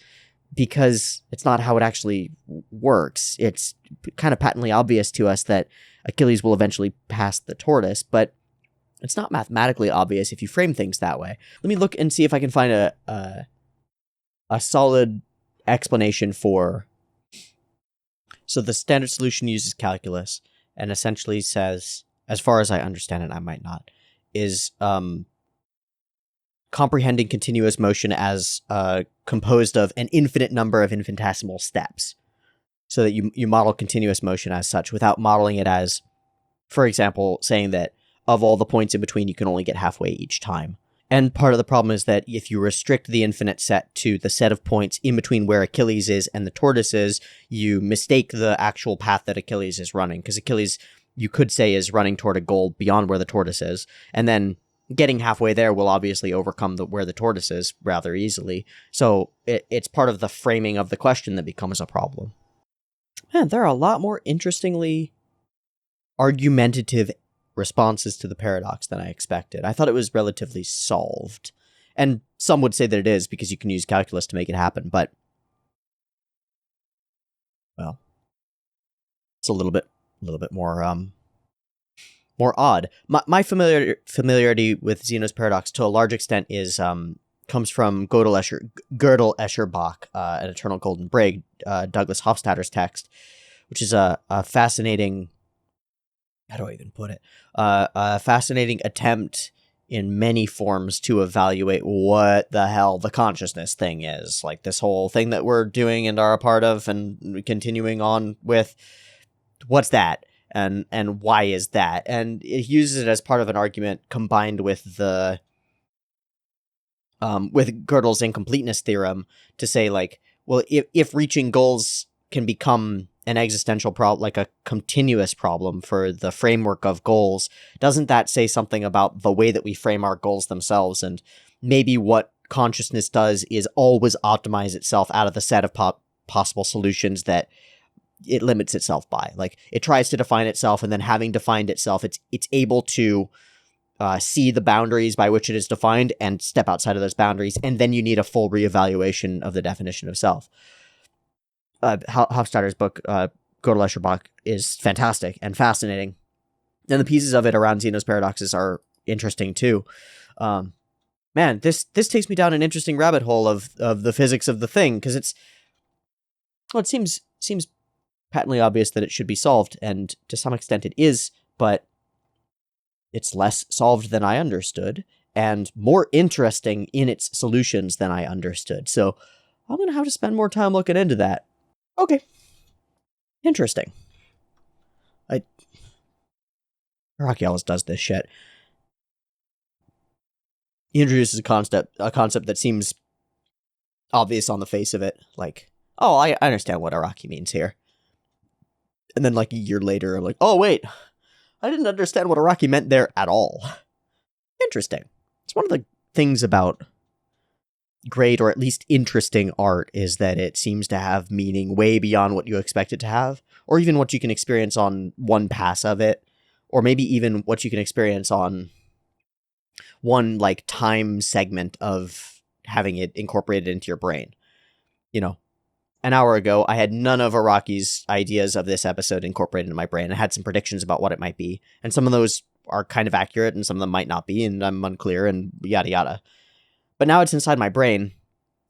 because it's not how it actually works. It's kind of patently obvious to us that Achilles will eventually pass the tortoise, but it's not mathematically obvious if you frame things that way. Let me look and see if I can find a solid explanation for... So the standard solution uses calculus and essentially says, as far as I understand it, I might not, is comprehending continuous motion as composed of an infinite number of infinitesimal steps, so that you model continuous motion as such without modeling it as, for example, saying that of all the points in between, you can only get halfway each time. And part of the problem is that if you restrict the infinite set to the set of points in between where Achilles is and the tortoise is, you mistake the actual path that Achilles is running. Because Achilles, you could say, is running toward a goal beyond where the tortoise is. And then getting halfway there will obviously overcome where the tortoise is rather easily. So it's part of the framing of the question that becomes a problem. Man, there are a lot more interestingly argumentative responses to the paradox than I expected. I thought it was relatively solved. And some would say that it is because you can use calculus to make it happen, but well, it's a little bit more more odd. My familiarity with Zeno's paradox to a large extent is comes from Gödel Escher Bach, an Eternal Golden Brig, Douglas Hofstadter's text, which is a fascinating, how do I even put it? A fascinating attempt in many forms to evaluate what the hell the consciousness thing is. Like this whole thing that we're doing and are a part of and continuing on with, what's that? And why is that? And it uses it as part of an argument combined with the with Gödel's incompleteness theorem to say, like, well, if reaching goals can become an existential problem, like a continuous problem for the framework of goals, doesn't that say something about the way that we frame our goals themselves? And maybe what consciousness does is always optimize itself out of the set of possible solutions that it limits itself by. Like, it tries to define itself, and then having defined itself, it's able to see the boundaries by which it is defined and step outside of those boundaries, and then you need a full reevaluation of the definition of self. Hofstadter's book, Gödel Escher Bach, is fantastic and fascinating. And the pieces of it around Zeno's paradoxes are interesting too. Man, this takes me down an interesting rabbit hole of the physics of the thing, because it seems patently obvious that it should be solved, and to some extent it is, but it's less solved than I understood, and more interesting in its solutions than I understood. So I'm going to have to spend more time looking into that. Okay. Interesting. Araki always does this shit. He introduces a concept that seems obvious on the face of it. Like, oh, I understand what Araki means here. And then like a year later, I'm like, oh wait, I didn't understand what Araki meant there at all. Interesting. It's one of the things about great, or at least interesting art, is that it seems to have meaning way beyond what you expect it to have, or even what you can experience on one pass of it, or maybe even what you can experience on one like time segment of having it incorporated into your brain. You know, an hour ago, I had none of Araki's ideas of this episode incorporated in my brain. I had some predictions about what it might be, and some of those are kind of accurate, and some of them might not be, and I'm unclear, and yada yada. But now it's inside my brain,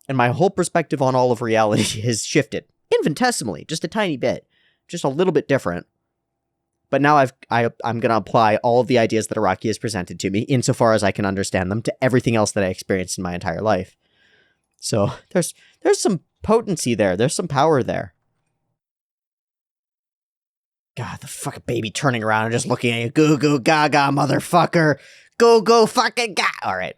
and my whole perspective on all of reality has shifted infinitesimally, just a tiny bit, just a little bit different. But now I'm going to apply all of the ideas that Araki has presented to me, insofar as I can understand them, to everything else that I experienced in my entire life. So there's some potency there. There's some power there. God, the fucking baby turning around and just looking at you. Goo goo gaga, motherfucker. Go fucking ga. All right.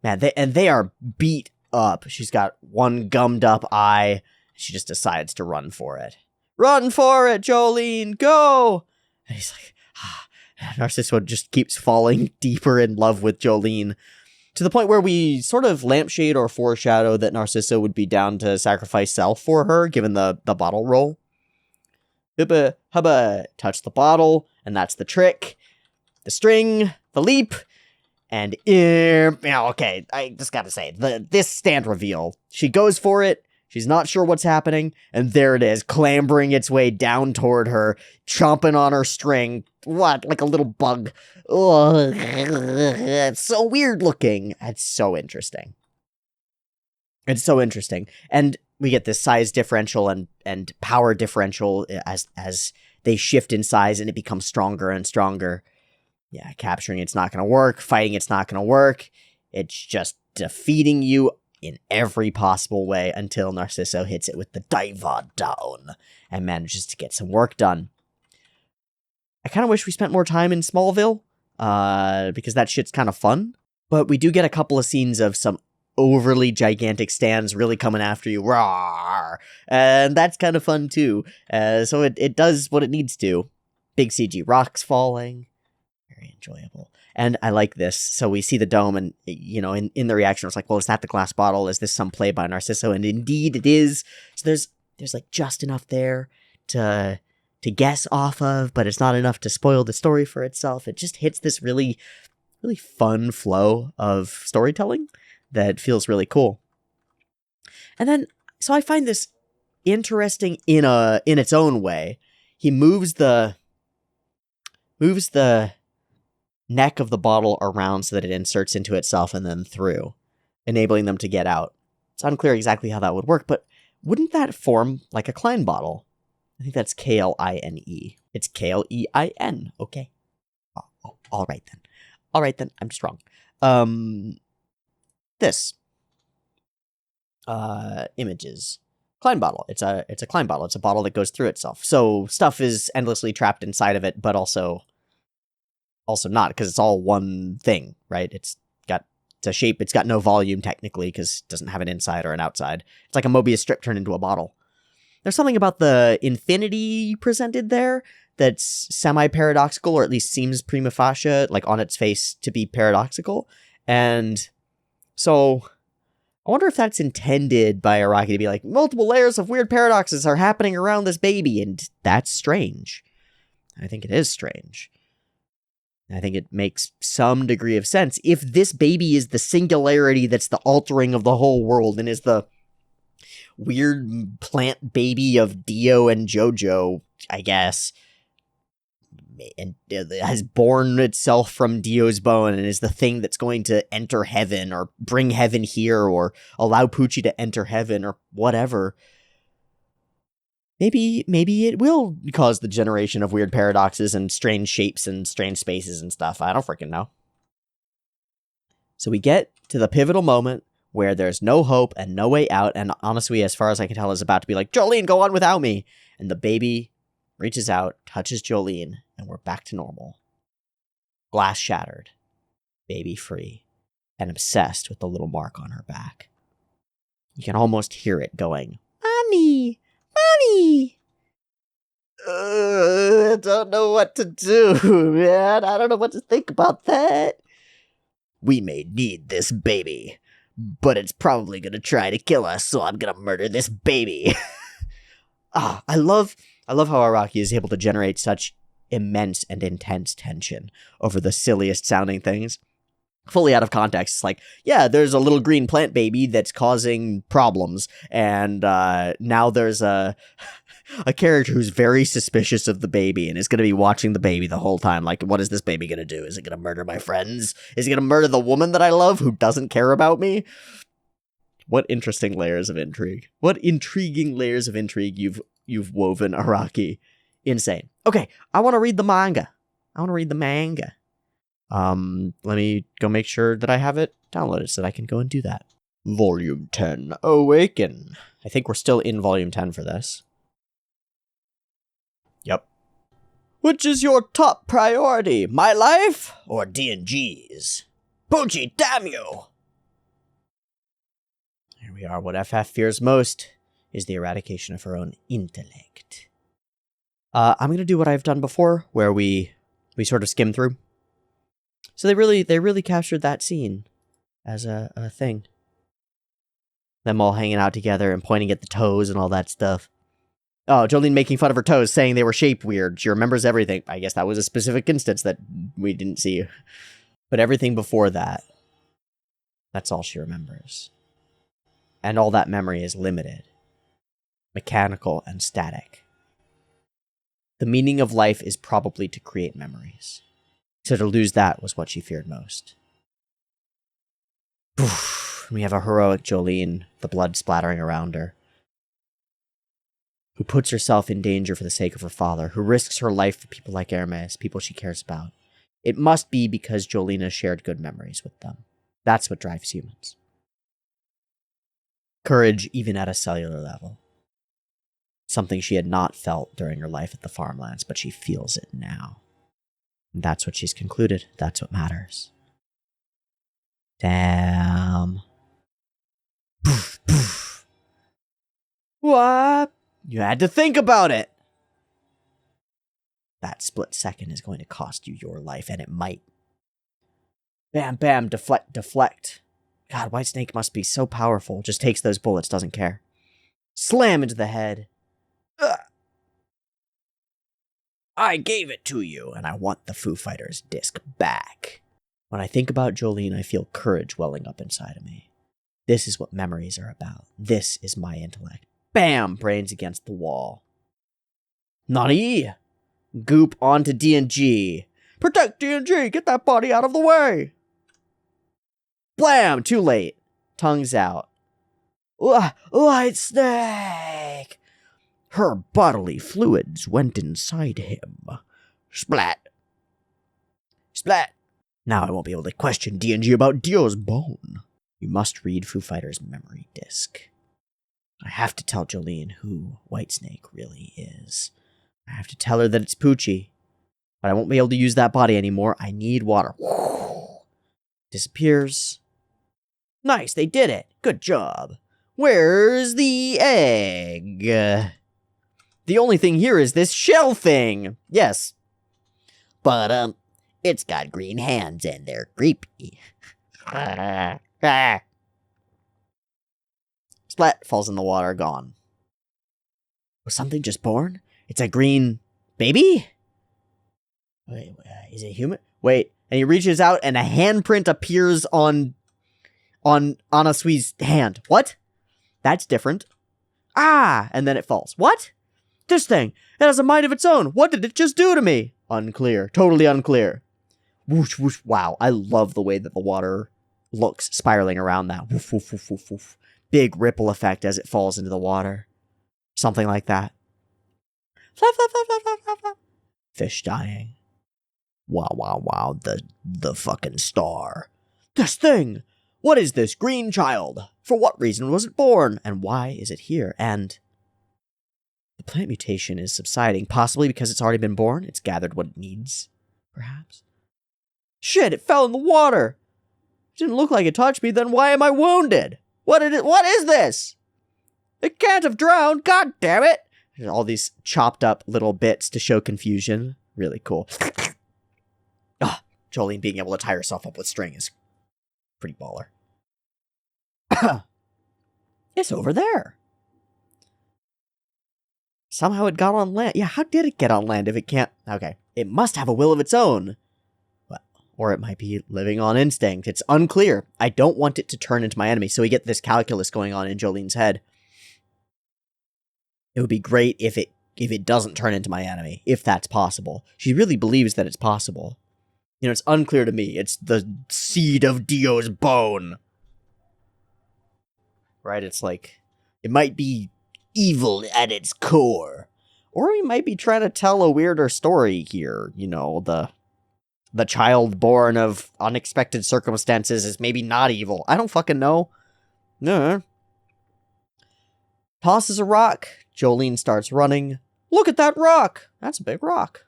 Man, they are beat up. She's got one gummed up eye. She just decides to run for it. Run for it, Jolene, go! And he's like, Narciso just keeps falling deeper in love with Jolene, to the point where we sort of lampshade or foreshadow that Narciso would be down to sacrifice self for her, given the bottle roll. Hubba, touch the bottle, and that's the trick. The string, the leap, and okay, I just gotta say, this stand reveal. She goes for it. She's not sure what's happening, and there it is, clambering its way down toward her, chomping on her string. What? Like a little bug. Ugh. It's so weird looking. It's so interesting. It's so interesting. And we get this size differential and power differential as they shift in size, and it becomes stronger and stronger. Yeah, capturing it's not going to work. Fighting it's not going to work. It's just defeating you in every possible way until Narciso hits it with the Diva down and manages to get some work done. I kind of wish we spent more time in Smallville, because that shit's kind of fun. But we do get a couple of scenes of some overly gigantic stands really coming after you. Rawr! And that's kind of fun too. So it does what it needs to. Big CG rocks falling. Very enjoyable. And I like this. So we see the dome and, in the reaction, it's like, well, is that the glass bottle? Is this some play by Narciso? And indeed it is. So there's like just enough there to guess off of, but it's not enough to spoil the story for itself. It just hits this really, really fun flow of storytelling that feels really cool. And then, so I find this interesting in its own way. He moves the neck of the bottle around so that it inserts into itself and then through, enabling them to get out. It's unclear exactly how that would work, but wouldn't that form like a Klein bottle? I think that's K-L-I-N-E. It's K-L-E-I-N. Okay. Oh, all right then. I'm just wrong. This. Images. Klein bottle. It's a Klein bottle. It's a bottle that goes through itself. So stuff is endlessly trapped inside of it, but also not, because it's all one thing, right? It's a shape. It's got no volume technically because it doesn't have an inside or an outside. It's like a Mobius strip turned into a bottle. There's something about the infinity presented there that's semi-paradoxical, or at least seems prima facie, like on its face, to be paradoxical. And so I wonder if that's intended by Araki to be like, multiple layers of weird paradoxes are happening around this baby, and that's strange. I think it is strange. I think it makes some degree of sense. If this baby is the singularity that's the altering of the whole world and is the weird plant baby of Dio and JoJo, I guess, and has born itself from Dio's bone and is the thing that's going to enter heaven or bring heaven here or allow Pucci to enter heaven or whatever, maybe it will cause the generation of weird paradoxes and strange shapes and strange spaces and stuff. I don't freaking know. So we get to the pivotal moment where there's no hope and no way out, and honestly, as far as I can tell, is about to be like, Jolene, go on without me! And the baby reaches out, touches Jolene, and we're back to normal. Glass shattered. Baby free. And obsessed with the little mark on her back. You can almost hear it going, Mommy! Mommy! I don't know what to do, man. I don't know what to think about that. We may need this baby, but it's probably gonna try to kill us, so I'm gonna murder this baby. I love how Araki is able to generate such immense and intense tension over the silliest sounding things. Fully out of context, it's like, yeah, there's a little green plant baby that's causing problems, and now there's a character who's very suspicious of the baby and is going to be watching the baby the whole time. Like, what is this baby going to do? Is it going to murder my friends? Is it going to murder the woman that I love who doesn't care about me? What interesting layers of intrigue. What intriguing layers of intrigue you've woven, Araki. Insane. Okay, I want to read the manga. Let me go make sure that I have it downloaded so that I can go and do that. Volume 10, Awaken. I think we're still in Volume 10 for this. Yep. Which is your top priority, my life or D&G's? Bocchi, damn you! Here we are. What FF fears most is the eradication of her own intellect. I'm going to do what I've done before, where we sort of skim through. So they really captured that scene as a thing. Them all hanging out together and pointing at the toes and all that stuff. Oh, Jolene making fun of her toes, saying they were shaped weird. She remembers everything. I guess that was a specific instance that we didn't see. But everything before that, that's all she remembers. And all that memory is limited, mechanical and static. The meaning of life is probably to create memories. So to lose that was what she feared most. We have a heroic Jolene, the blood splattering around her, who puts herself in danger for the sake of her father, who risks her life for people like Hermes, people she cares about. It must be because Jolene has shared good memories with them. That's what drives humans. Courage even at a cellular level. Something she had not felt during her life at the farmlands, but she feels it now. And that's what she's concluded. That's what matters. Damn. Poof, poof. What? You had to think about it. That split second is going to cost you your life, and it might. Bam, bam, deflect, deflect. God, Whitesnake must be so powerful. Just takes those bullets, doesn't care. Slam into the head. Ugh. I gave it to you, and I want the Foo Fighters disc back. When I think about Jolene, I feel courage welling up inside of me. This is what memories are about. This is my intellect. Bam! Brains against the wall. Nani? Goop onto D&G. Protect D&G! Get that body out of the way! Blam! Too late. Tongues out. Whitesnake! Her bodily fluids went inside him. Splat. Splat. Now I won't be able to question D&G about Dio's bone. You must read Foo Fighters' memory disc. I have to tell Jolene who Whitesnake really is. I have to tell her that it's Poochie. But I won't be able to use that body anymore. I need water. Disappears. Nice, they did it. Good job. Where's the egg? The only thing here is this shell thing. Yes. But, it's got green hands and they're creepy. Splat, falls in the water, gone. Was something just born? It's a green baby? Wait, is it human? Wait, and he reaches out and a handprint appears on Anasui's hand. What? That's different. Ah, and then it falls. What? This thing, it has a mind of its own. What did it just do to me? Unclear. Totally unclear. Whoosh, whoosh. Wow, I love the way that the water looks spiraling around that. Woof, woof, woof, woof, woof. Big ripple effect as it falls into the water. Something like that. Flap, flap, flap, flap, flap, flap, flap. Fish dying. Wow, wow, wow. The fucking star. This thing! What is this green child? For what reason was it born? And why is it here? And the plant mutation is subsiding, possibly because it's already been born. It's gathered what it needs, perhaps. Shit, it fell in the water. It didn't look like it touched me, then why am I wounded? What is this? It can't have drowned, god damn it! There's all these chopped up little bits to show confusion. Really cool. Ah, Jolene being able to tie herself up with string is pretty baller. It's over there. Somehow it got on land. Yeah, how did it get on land if it can't? Okay. It must have a will of its own. Well, or it might be living on instinct. It's unclear. I don't want it to turn into my enemy, so we get this calculus going on in Jolene's head. It would be great if it doesn't turn into my enemy, if that's possible. She really believes that it's possible. You know, it's unclear to me. It's the seed of Dio's bone. Right? It's like, it might be evil at its core. Or we might be trying to tell a weirder story here. You know, the child born of unexpected circumstances is maybe not evil. I don't fucking know. No. Tosses a rock. Jolene starts running. Look at that rock! That's a big rock.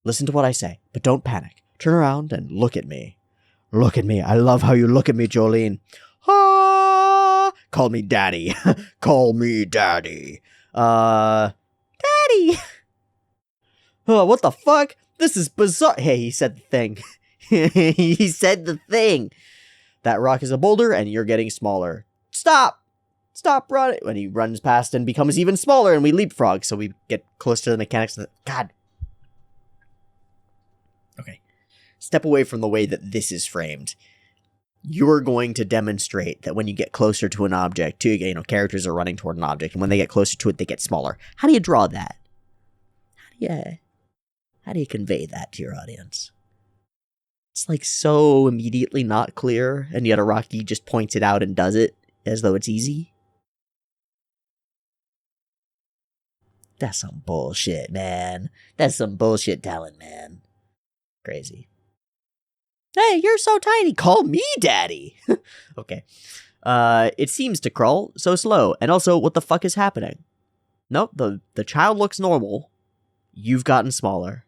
Listen to what I say, but don't panic. Turn around and look at me. Look at me. I love how you look at me, Jolene. Ah! Call me daddy. Call me daddy. Daddy! Oh, what the fuck? This is bizarre. Hey, he said the thing. He said the thing. That rock is a boulder and you're getting smaller. Stop! Stop running. When he runs past and becomes even smaller and we leapfrog, so we get close to the mechanics of the... God. Okay. Step away from the way that this is framed. You're going to demonstrate that when you get closer to an object, characters are running toward an object, and when they get closer to it, they get smaller. How do you draw that? How do you convey that to your audience? It's like so immediately not clear, and yet Araki just points it out and does it as though it's easy. That's some bullshit, man. That's some bullshit talent, man. Crazy. Hey, you're so tiny. Call me daddy. Okay. It seems to crawl so slow. And also, what the fuck is happening? Nope, the child looks normal. You've gotten smaller.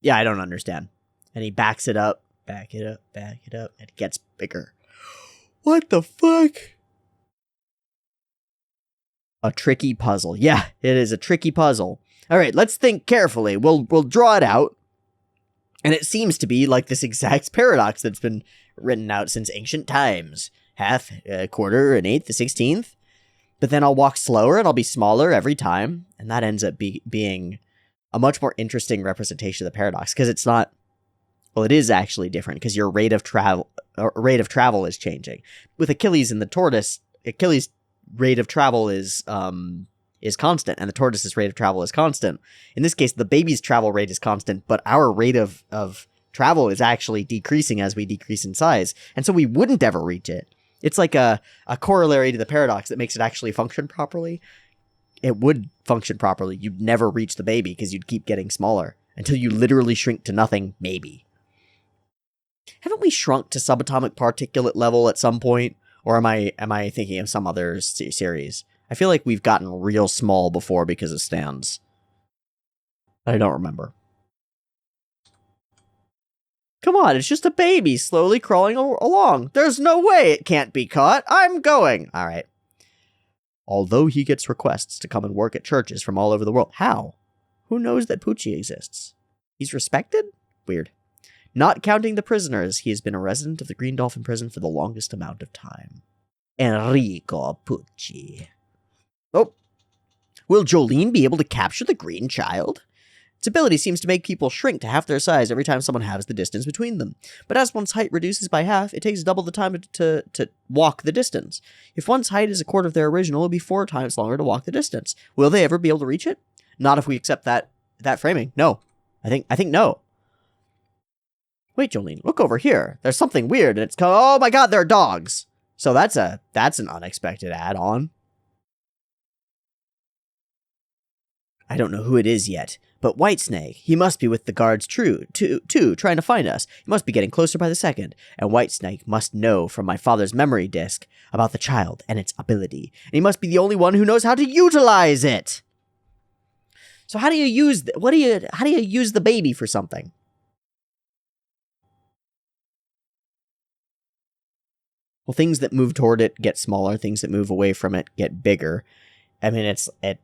Yeah, I don't understand. And he backs it up, back it up, and it gets bigger. What the fuck? A tricky puzzle. Yeah, it is a tricky puzzle. All right, let's think carefully. We'll draw it out. And it seems to be like this exact paradox that's been written out since ancient times. Half, a quarter, an eighth, a 16th. But then I'll walk slower and I'll be smaller every time. And that ends up being a much more interesting representation of the paradox. Because it's not... Well, it is actually different because your rate of travel is changing. With Achilles and the tortoise, Achilles' rate of travel is constant, and the tortoise's rate of travel is constant. In this case, the baby's travel rate is constant, but our rate of travel is actually decreasing as we decrease in size, and so we wouldn't ever reach it. It's like a corollary to the paradox that makes it actually function properly. It would function properly. You'd never reach the baby because you'd keep getting smaller until you literally shrink to nothing, maybe. Haven't we shrunk to subatomic particulate level at some point? Or am I thinking of some other series? I feel like we've gotten real small before because of stands. I don't remember. Come on, it's just a baby slowly crawling along. There's no way it can't be caught. I'm going. All right. Although he gets requests to come and work at churches from all over the world. How? Who knows that Pucci exists? He's respected? Weird. Not counting the prisoners, he has been a resident of the Green Dolphin prison for the longest amount of time. Enrico Pucci. Oh. Will Jolene be able to capture the green child? Its ability seems to make people shrink to half their size every time someone halves the distance between them. But as one's height reduces by half, it takes double the time to walk the distance. If one's height is a quarter of their original, it'll be 4 times longer to walk the distance. Will they ever be able to reach it? Not if we accept that framing. No. I think no. Wait, Jolene, look over here. There's something weird, and it's oh my god, there are dogs. So that's an unexpected add-on. I don't know who it is yet, but Whitesnake, he must be with the guards too, trying to find us. He must be getting closer by the second, and Whitesnake must know from my father's memory disk about the child and its ability, and he must be the only one who knows how to utilize it. So how do you use how do you use the baby for something? Well, things that move toward it get smaller. Things that move away from it get bigger. I mean, it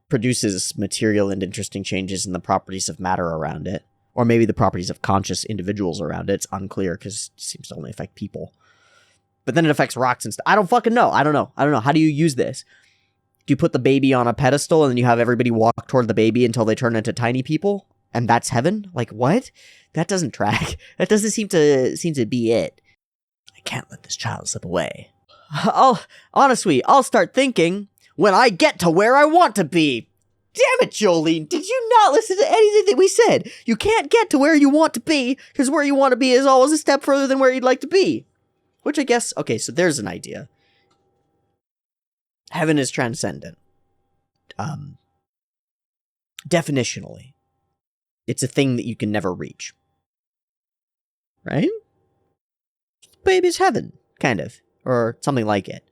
produces material and interesting changes in the properties of matter around it. Or maybe the properties of conscious individuals around it. It's unclear because it seems to only affect people. But then it affects rocks and stuff. I don't fucking know. I don't know. How do you use this? Do you put the baby on a pedestal and then you have everybody walk toward the baby until they turn into tiny people? And that's heaven? Like, what? That doesn't track. That doesn't seem to be it. I can't let this child slip away. Honestly, I'll start thinking when I get to where I want to be. Damn it, Jolene. Did you not listen to anything that we said? You can't get to where you want to be because where you want to be is always a step further than where you'd like to be. Which I guess, okay, so there's an idea. Heaven is transcendent. Definitionally. It's a thing that you can never reach. Right? Baby's heaven, kind of, or something like it.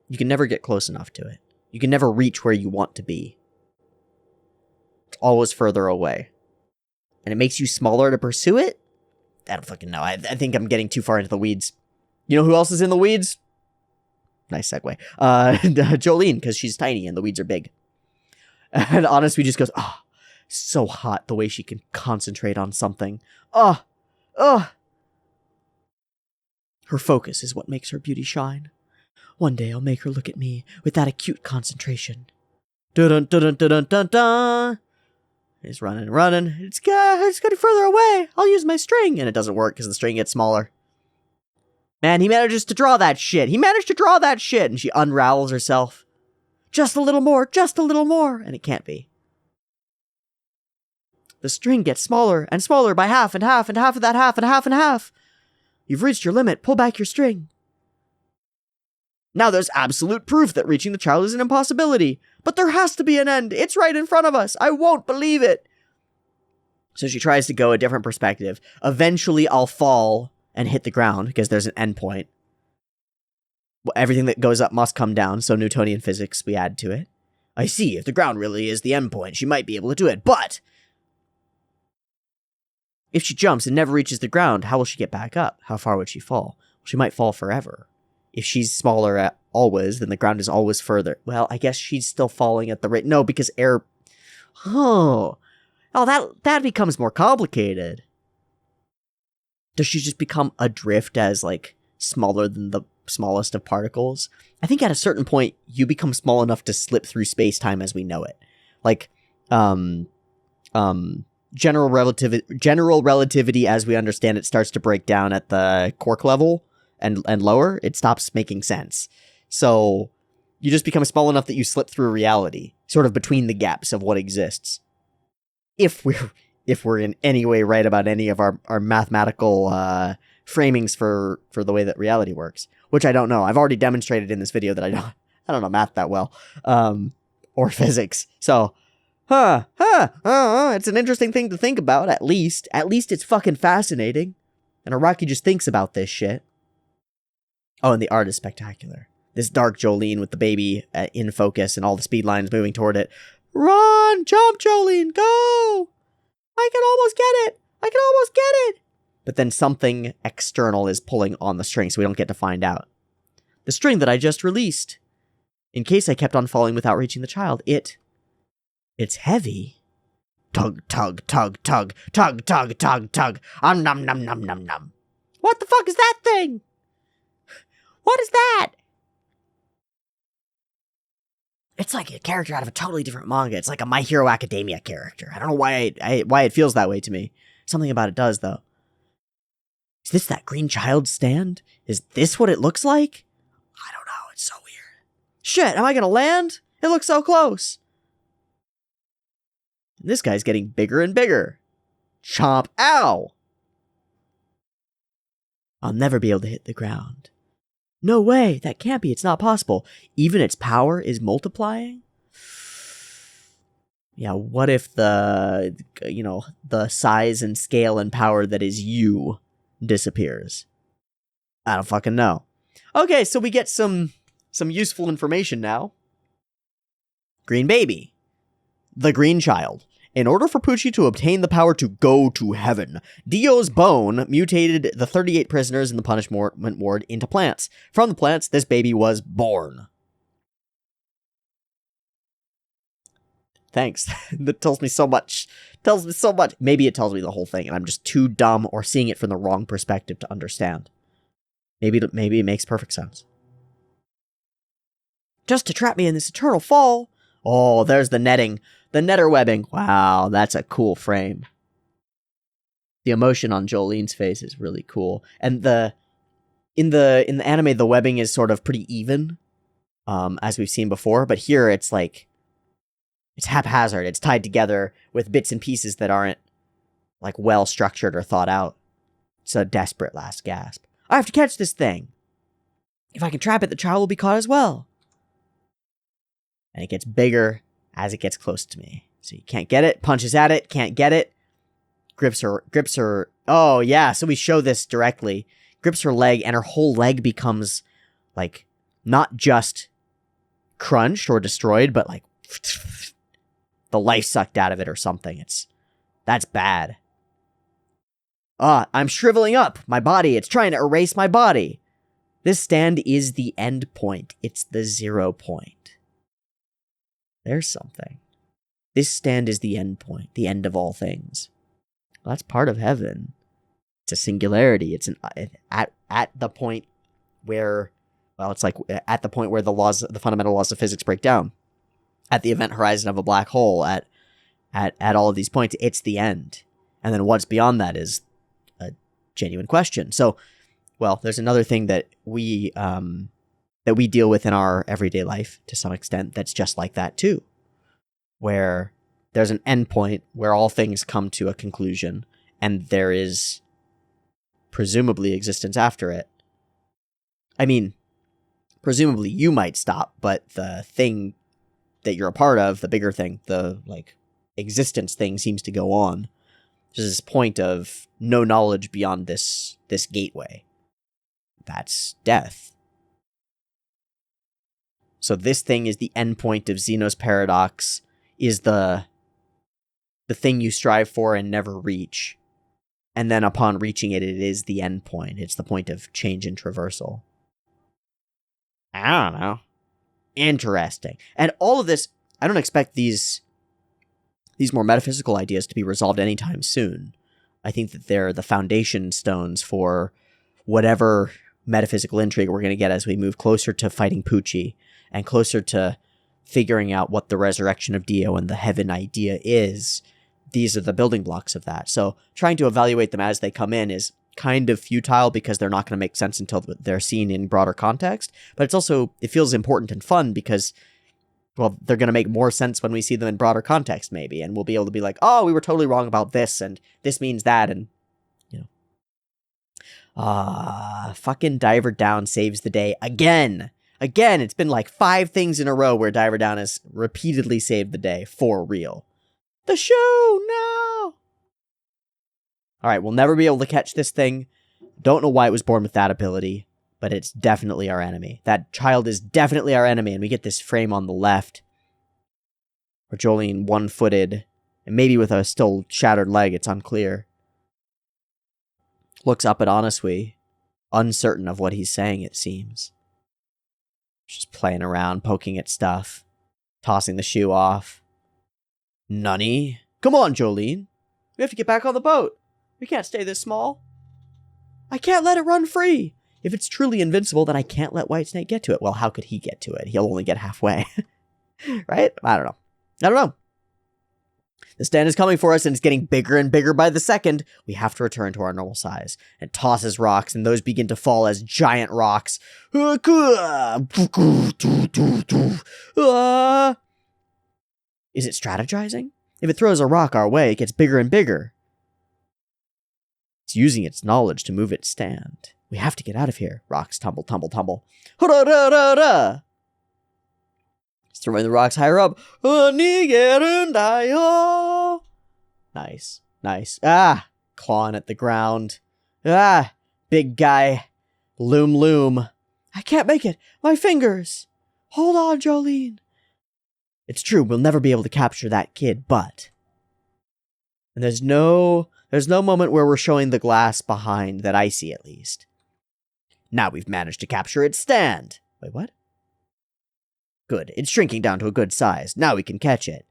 You can never get close enough to it. You can never reach where you want to be. It's always further away. And it makes you smaller to pursue it? I don't fucking know. I think I'm getting too far into the weeds. You know who else is in the weeds? Nice segue. Jolene, because she's tiny and the weeds are big. And Honestly just goes, so hot the way she can concentrate on something. Her focus is what makes her beauty shine. One day I'll make her look at me with that acute concentration. Dun dun dun dun dun dun dun. He's running and running. It's getting further away. I'll use my string. And it doesn't work because the string gets smaller. Man, he manages to draw that shit. And she unravels herself. Just a little more. And it can't be. The string gets smaller and smaller by half and half and half of that half and half and half. You've reached your limit. Pull back your string. Now there's absolute proof that reaching the child is an impossibility. But there has to be an end. It's right in front of us. I won't believe it. So she tries to go a different perspective. Eventually, I'll fall and hit the ground because there's an end point. Everything that goes up must come down, so Newtonian physics, we add to it. I see, if the ground really is the end point, she might be able to do it, but if she jumps and never reaches the ground, how will she get back up? How far would she fall? She might fall forever. If she's smaller at always, then the ground is always further. Well, I guess she's still falling at the rate. No, because air... Oh, that becomes more complicated. Does she just become adrift as, like, smaller than the smallest of particles? I think at a certain point, you become small enough to slip through space-time as we know it. Like, general relativity as we understand it starts to break down at the quark level and lower. It stops making sense. So you just become small enough that you slip through reality, sort of between the gaps of what exists. If we're in any way right about any of our mathematical framings for the way that reality works, which I don't know. I've already demonstrated in this video that I don't know math that well, or physics. So, it's an interesting thing to think about. At least it's fucking fascinating. And Araki just thinks about this shit. Oh, and the art is spectacular. This dark Jolene with the baby in focus and all the speed lines moving toward it. Run! Jump, Jolene! Go! I can almost get it! But then something external is pulling on the string, so we don't get to find out. The string that I just released. In case I kept on falling without reaching the child, it's heavy. Tug, tug, tug, tug, tug, tug, tug, tug. Num, num, num, num, num. What the fuck is that thing? What is that? It's like a character out of a totally different manga. It's like a My Hero Academia character. I don't know why it feels that way to me. Something about it does, though. Is this that green child stand? Is this what it looks like? I don't know. It's so weird. Shit, am I gonna land? It looks so close. And this guy's getting bigger and bigger. Chomp. Ow! I'll never be able to hit the ground. No way, that can't be, it's not possible. Even its power is multiplying? Yeah, what if the size and scale and power that is you disappears? I don't fucking know. Okay, so we get some useful information now. Green baby. The green child. In order for Pucci to obtain the power to go to heaven, Dio's bone mutated the 38 prisoners in the punishment ward into plants. From the plants, this baby was born. Thanks. That tells me so much. Maybe it tells me the whole thing, and I'm just too dumb or seeing it from the wrong perspective to understand. Maybe it makes perfect sense. Just to trap me in this eternal fall. Oh, there's the netting. The netter webbing. Wow, that's a cool frame. The emotion on Jolene's face is really cool. And in the anime, the webbing is sort of pretty even, as we've seen before. But here, it's like, it's haphazard. It's tied together with bits and pieces that aren't, like, well structured or thought out. It's a desperate last gasp. I have to catch this thing. If I can trap it, the child will be caught as well. And it gets bigger as it gets close to me. So you can't get it, punches at it, can't get it, grips her, oh yeah, so we show this directly, grips her leg, and her whole leg becomes, like, not just crunched or destroyed, but, like, the life sucked out of it or something. That's bad. I'm shriveling up, my body, it's trying to erase my body. This stand is the end point, it's the 0 point. There's something. This stand is the end point, the end of all things. Well, that's part of heaven. It's a singularity. It's at the point where, well, it's like at the point where the fundamental laws of physics break down. At the event horizon of a black hole, at all of these points, it's the end. And then what's beyond that is a genuine question. So, well, there's another thing that we deal with in our everyday life to some extent that's just like that too, where there's an endpoint where all things come to a conclusion and there is presumably existence after it. I mean, presumably you might stop, but the thing that you're a part of, the bigger thing, the, like, existence thing seems to go on. There's this point of no knowledge beyond this gateway. That's death. So this thing is the endpoint of Zeno's paradox, is the thing you strive for and never reach. And then upon reaching it, it is the endpoint. It's the point of change and traversal. I don't know. Interesting. And all of this, I don't expect these more metaphysical ideas to be resolved anytime soon. I think that they're the foundation stones for whatever metaphysical intrigue we're going to get as we move closer to fighting Pucci and closer to figuring out what the resurrection of Dio and the heaven idea is. These are the building blocks of that. So trying to evaluate them as they come in is kind of futile because they're not going to make sense until they're seen in broader context. But it's also, it feels important and fun because, well, they're going to make more sense when we see them in broader context, maybe. And we'll be able to be like, oh, we were totally wrong about this, and this means that, and, you know. Fucking Diver Down saves the day again. Again, it's been like 5 things in a row where Diver Down has repeatedly saved the day, for real. The shoe, no! Alright, we'll never be able to catch this thing. Don't know why it was born with that ability, but it's definitely our enemy. That child is definitely our enemy, and we get this frame on the left where Jolene, one-footed, and maybe with a still shattered leg, it's unclear, looks up at Anasui, uncertain of what he's saying, it seems. Just playing around, poking at stuff, tossing the shoe off. Nunny? Come on, Jolene. We have to get back on the boat. We can't stay this small. I can't let it run free. If it's truly invincible, then I can't let Whitesnake get to it. Well, how could he get to it? He'll only get halfway. Right? I don't know. The stand is coming for us, and it's getting bigger and bigger by the second. We have to return to our normal size. It tosses rocks, and those begin to fall as giant rocks. Is it strategizing? If it throws a rock our way, it gets bigger and bigger. It's using its knowledge to move its stand. We have to get out of here. Rocks tumble, tumble, tumble. It's throwing the rocks higher up. Nice. Clawing at the ground. Big guy. Loom. I can't make it. My fingers. Hold on, Jolene. It's true, we'll never be able to capture that kid, but... And there's no moment where we're showing the glass behind that I see, at least. Now we've managed to capture its stand. Wait, what? Good, it's shrinking down to a good size. Now we can catch it.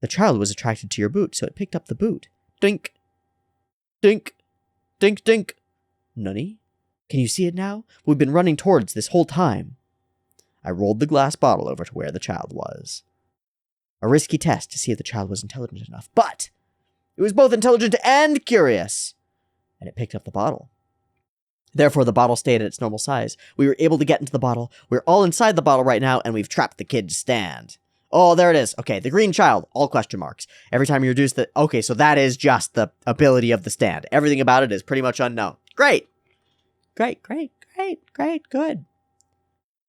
The child was attracted to your boot, so it picked up the boot. Dink. Dink. Dink, dink. Nunny? Can you see it now? We've been running towards this whole time. I rolled the glass bottle over to where the child was. A risky test to see if the child was intelligent enough, but it was both intelligent and curious, and it picked up the bottle. Therefore, the bottle stayed at its normal size. We were able to get into the bottle. We're all inside the bottle right now, and we've trapped the kid's stand. Oh, there it is. Okay, the green child, all question marks. Every time you reduce the... Okay, so that is just the ability of the stand. Everything about it is pretty much unknown. Great. Good.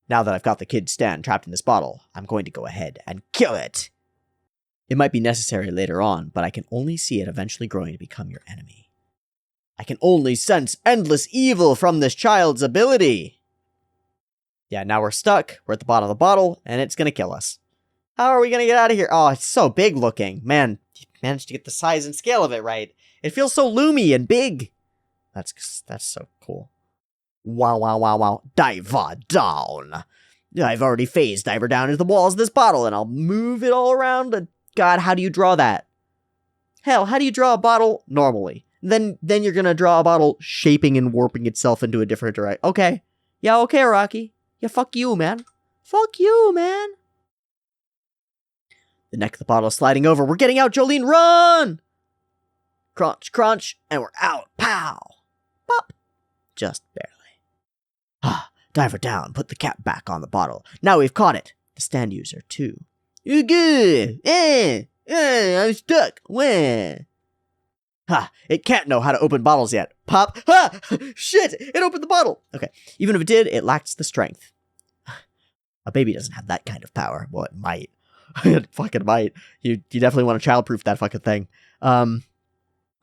Now that I've got the kid's stand trapped in this bottle, I'm going to go ahead and kill it. It might be necessary later on, but I can only see it eventually growing to become your enemy. I can only sense endless evil from this child's ability. Yeah, now we're stuck. We're at the bottom of the bottle, and it's going to kill us. How are we going to get out of here? Oh, it's so big looking. Man, you managed to get the size and scale of it right. It feels so loomy and big. That's so cool. Wow. Diver down. I've already phased Diver down into the walls of this bottle, and I'll move it all around. God, how do you draw that? Hell, how do you draw a bottle normally? Then you're gonna draw a bottle shaping and warping itself into a different direction. Okay. Yeah, okay, Araki. Yeah, fuck you, man. The neck of the bottle is sliding over. We're getting out, Jolene, run! Crunch, and we're out. Pow! Pop! Just barely. Diver down, put the cap back on the bottle. Now we've caught it. The stand user, too. You good? I'm stuck. Where? It can't know how to open bottles yet. Pop. Shit, it opened the bottle. Okay, even if it did, it lacks the strength. A baby doesn't have that kind of power. Well, it might. It fucking might. You definitely want to childproof that fucking thing.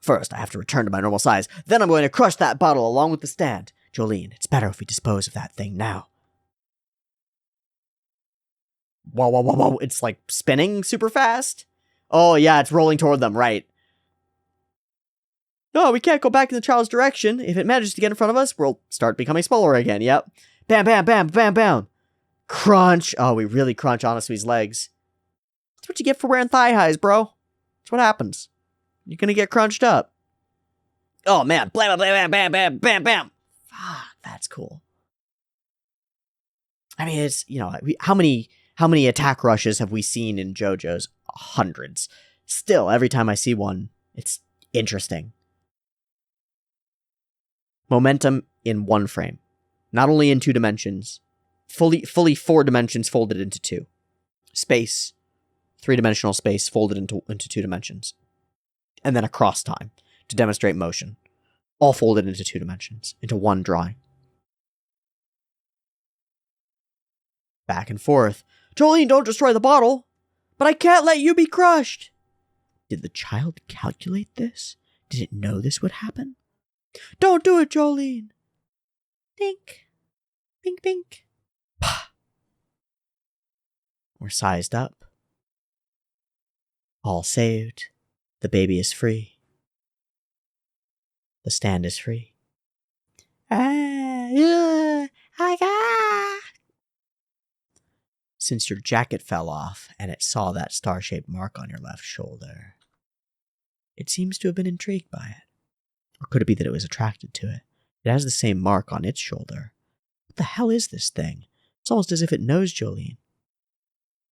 First, I have to return to my normal size. Then I'm going to crush that bottle along with the stand. Jolene, it's better if we dispose of that thing now. Whoa, whoa, whoa, whoa. It's like spinning super fast. Oh, yeah, it's rolling toward them, right. No, we can't go back in the child's direction. If it manages to get in front of us, we'll start becoming smaller again, yep. Bam, bam, bam, bam, bam. Crunch. Oh, we really crunch Anasui's legs. That's what you get for wearing thigh highs, bro. That's what happens. You're gonna get crunched up. Oh, man. Blam, blam, bam, bam, bam, bam, bam. Fuck, that's cool. I mean, it's, how many attack rushes have we seen in JoJo's? Hundreds. Still, every time I see one, it's interesting. Momentum in one frame. Not only in 2 dimensions. Fully 4 dimensions folded into 2. Space. 3-dimensional space folded into 2 dimensions. And then across time to demonstrate motion. All folded into 2 dimensions. Into one drawing. Back and forth. Jolene, don't destroy the bottle. But I can't let you be crushed. Did the child calculate this? Did it know this would happen? Don't do it, Jolene. Dink. Bink, bink. Pah. We're sized up. All saved. The baby is free. The stand is free. Since your jacket fell off and it saw that star-shaped mark on your left shoulder, it seems to have been intrigued by it. Or could it be that it was attracted to it? It has the same mark on its shoulder. What the hell is this thing? It's almost as if it knows Jolene.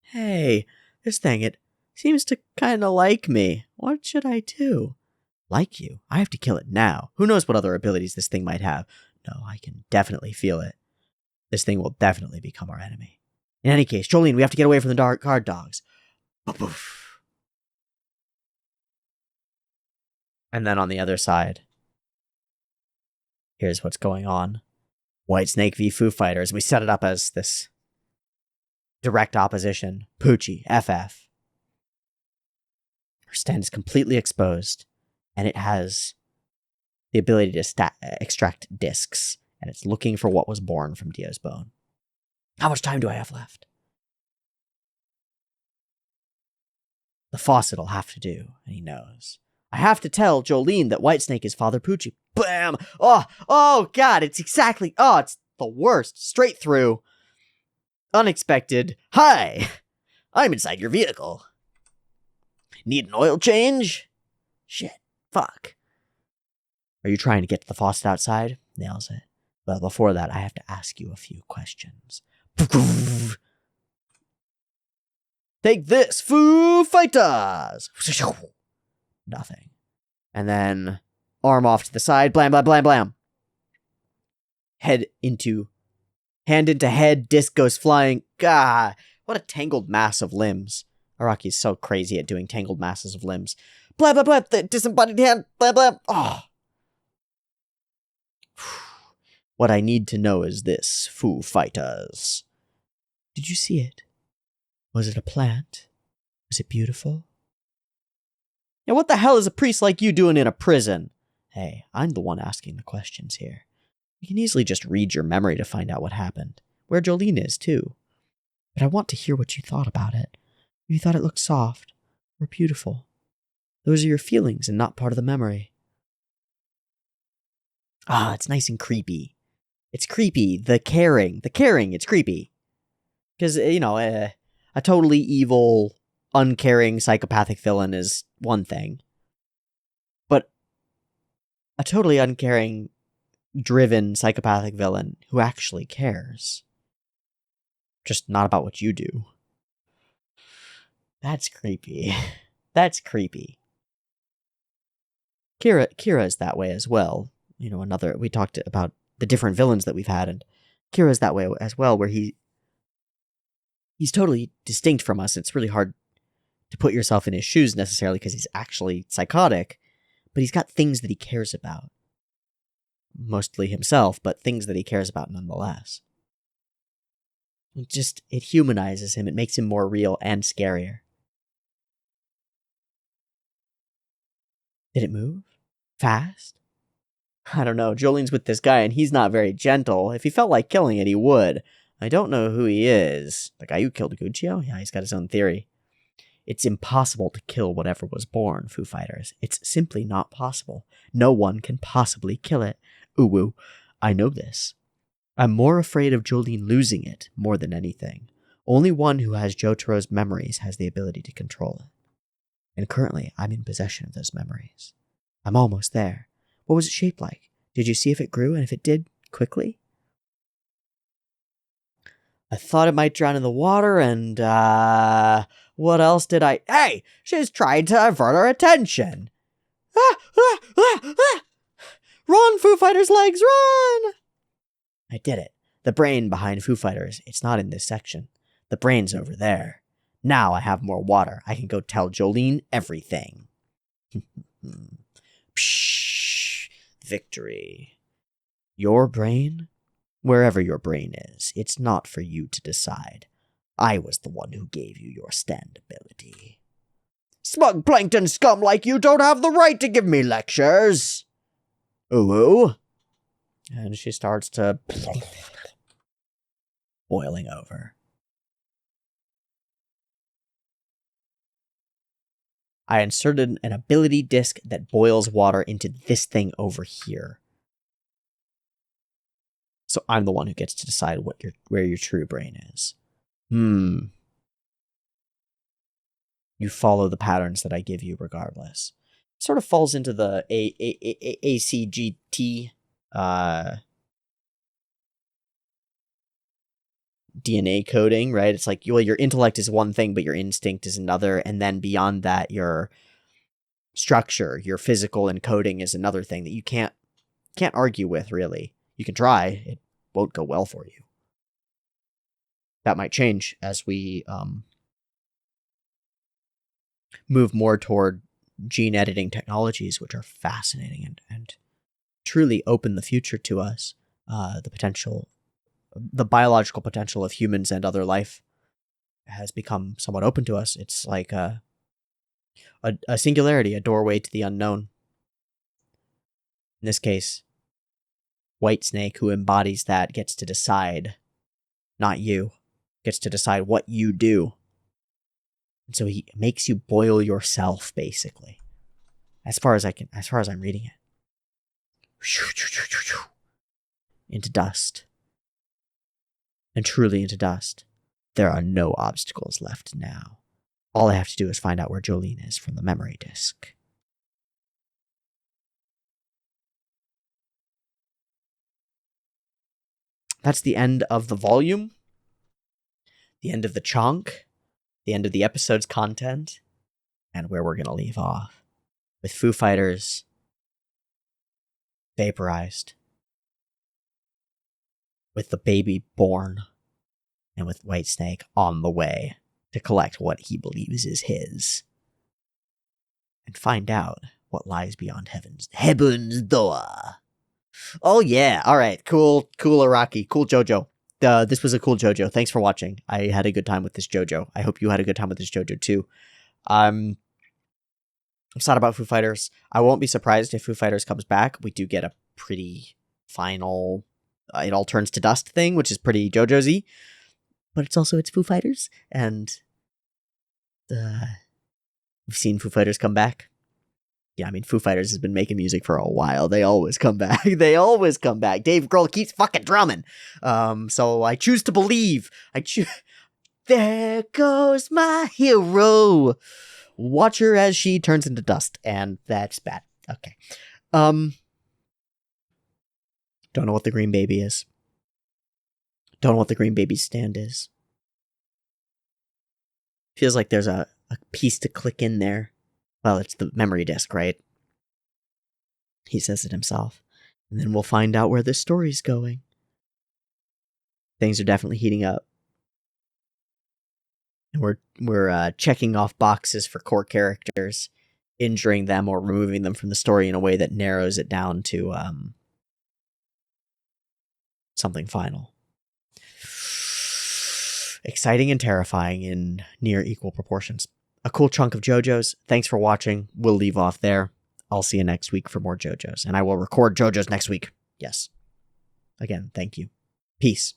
Hey, this thing, it seems to kind of like me. What should I do? Like you? I have to kill it now. Who knows what other abilities this thing might have? No, I can definitely feel it. This thing will definitely become our enemy. In any case, Jolene, we have to get away from the guard dogs. Poof. And then on the other side, here's what's going on. Whitesnake v Foo Fighters. We set it up as this direct opposition. Poochie, FF. Her stand is completely exposed, and it has the ability to extract discs, and it's looking for what was born from Dio's bone. How much time do I have left? The faucet'll have to do, and he knows. I have to tell Jolene that Whitesnake is Father Poochie. Bam! Oh, God, it's it's the worst. Straight through. Unexpected. Hi! I'm inside your vehicle. Need an oil change? Shit. Fuck. Are you trying to get to the faucet outside? Nails it. Well, before that, I have to ask you a few questions. Take this, Foo Fighters! Nothing. And then arm off to the side, blam, blam, blam, blam. Hand into head, disc goes flying. Gah, what a tangled mass of limbs. Araki is so crazy at doing tangled masses of limbs. Blah, blah, blah, the disembodied hand, blah, blah. Oh. What I need to know is this, Foo Fighters. Did you see it? Was it a plant? Was it beautiful? Yeah, what the hell is a priest like you doing in a prison? Hey, I'm the one asking the questions here. You can easily just read your memory to find out what happened. Where Jolene is, too. But I want to hear what you thought about it. You thought it looked soft or beautiful. Those are your feelings and not part of the memory. Ah, it's nice and creepy. It's creepy. The caring, it's creepy. Because, a totally evil, uncaring, psychopathic villain is one thing. But a totally uncaring, driven, psychopathic villain who actually cares. Just not about what you do. That's creepy. That's creepy. Kira is that way as well. We talked about the different villains that we've had, and Kira's that way as well, where he's totally distinct from us. It's really hard to put yourself in his shoes necessarily because he's actually psychotic, but he's got things that he cares about. Mostly himself, but things that he cares about nonetheless. It humanizes him. It makes him more real and scarier. Did it move? Fast? I don't know. Jolene's with this guy, and he's not very gentle. If he felt like killing it, he would. I don't know who he is. The guy who killed Guccio? Yeah, he's got his own theory. It's impossible to kill whatever was born, Foo Fighters. It's simply not possible. No one can possibly kill it. Uwu, I know this. I'm more afraid of Jolene losing it more than anything. Only one who has Jotaro's memories has the ability to control it. And currently, I'm in possession of those memories. I'm almost there. What was it shaped like? Did you see if it grew, and if it did, quickly? I thought it might drown in the water, and, what else did I... Hey! She's trying to avert our attention! Run, Foo Fighters' legs, run! I did it. The brain behind Foo Fighters. It's not in this section. The brain's over there. Now I have more water. I can go tell Jolene everything. Pshh. Victory. Your brain? Wherever your brain is, it's not for you to decide. I was the one who gave you your stand ability. Smug plankton scum like you don't have the right to give me lectures! Ooh. And she starts to... boiling over. I inserted an ability disc that boils water into this thing over here. So I'm the one who gets to decide where your true brain is. You follow the patterns that I give you regardless. It sort of falls into the ACGT DNA coding, right? It's like, well, your intellect is one thing, but your instinct is another. And then beyond that, your structure, your physical encoding is another thing that you can't argue with, really. You can try. It won't go well for you. That might change as we move more toward gene editing technologies, which are fascinating and truly open the future to us. The biological potential of humans and other life has become somewhat open to us. It's like a singularity, a doorway to the unknown. In this case, Whitesnake, who embodies that, gets to decide, not you, gets to decide what you do. And so he makes you boil yourself, basically. As far as I'm reading it. Into dust. And truly into dust. There are no obstacles left now. All I have to do is find out where Jolene is from the memory disk. That's the end of the volume. The end of the chunk. The end of the episode's content. And where we're going to leave off. With Foo Fighters vaporized. With the baby born. And with Whitesnake on the way to collect what he believes is his. And find out what lies beyond heaven's door. Oh yeah, alright, cool Araki, cool JoJo. This was a cool JoJo. Thanks for watching. I had a good time with this JoJo. I hope you had a good time with this JoJo too. I'm sad about Foo Fighters. I won't be surprised if Foo Fighters comes back. We do get a pretty final, it all turns to dust thing, which is pretty JoJo's-y. But it's Foo Fighters, and we've seen Foo Fighters come back. Yeah, I mean, Foo Fighters has been making music for a while. They always come back. Dave Grohl keeps fucking drumming. So I choose to believe. There goes my hero. Watch her as she turns into dust, and that's bad. Okay. Don't know what the green baby is. Don't know what the green baby's stand is. Feels like there's a piece to click in there. Well, it's the memory disk, right? He says it himself. And then we'll find out where this story's going. Things are definitely heating up. And we're checking off boxes for core characters, injuring them or removing them from the story in a way that narrows it down to something final. exciting and terrifying in near equal proportions. A cool chunk of JoJo's. Thanks for watching. We'll leave off there. I'll see you next week for more JoJo's, and I will record JoJo's next week. Yes. Again, thank you. Peace.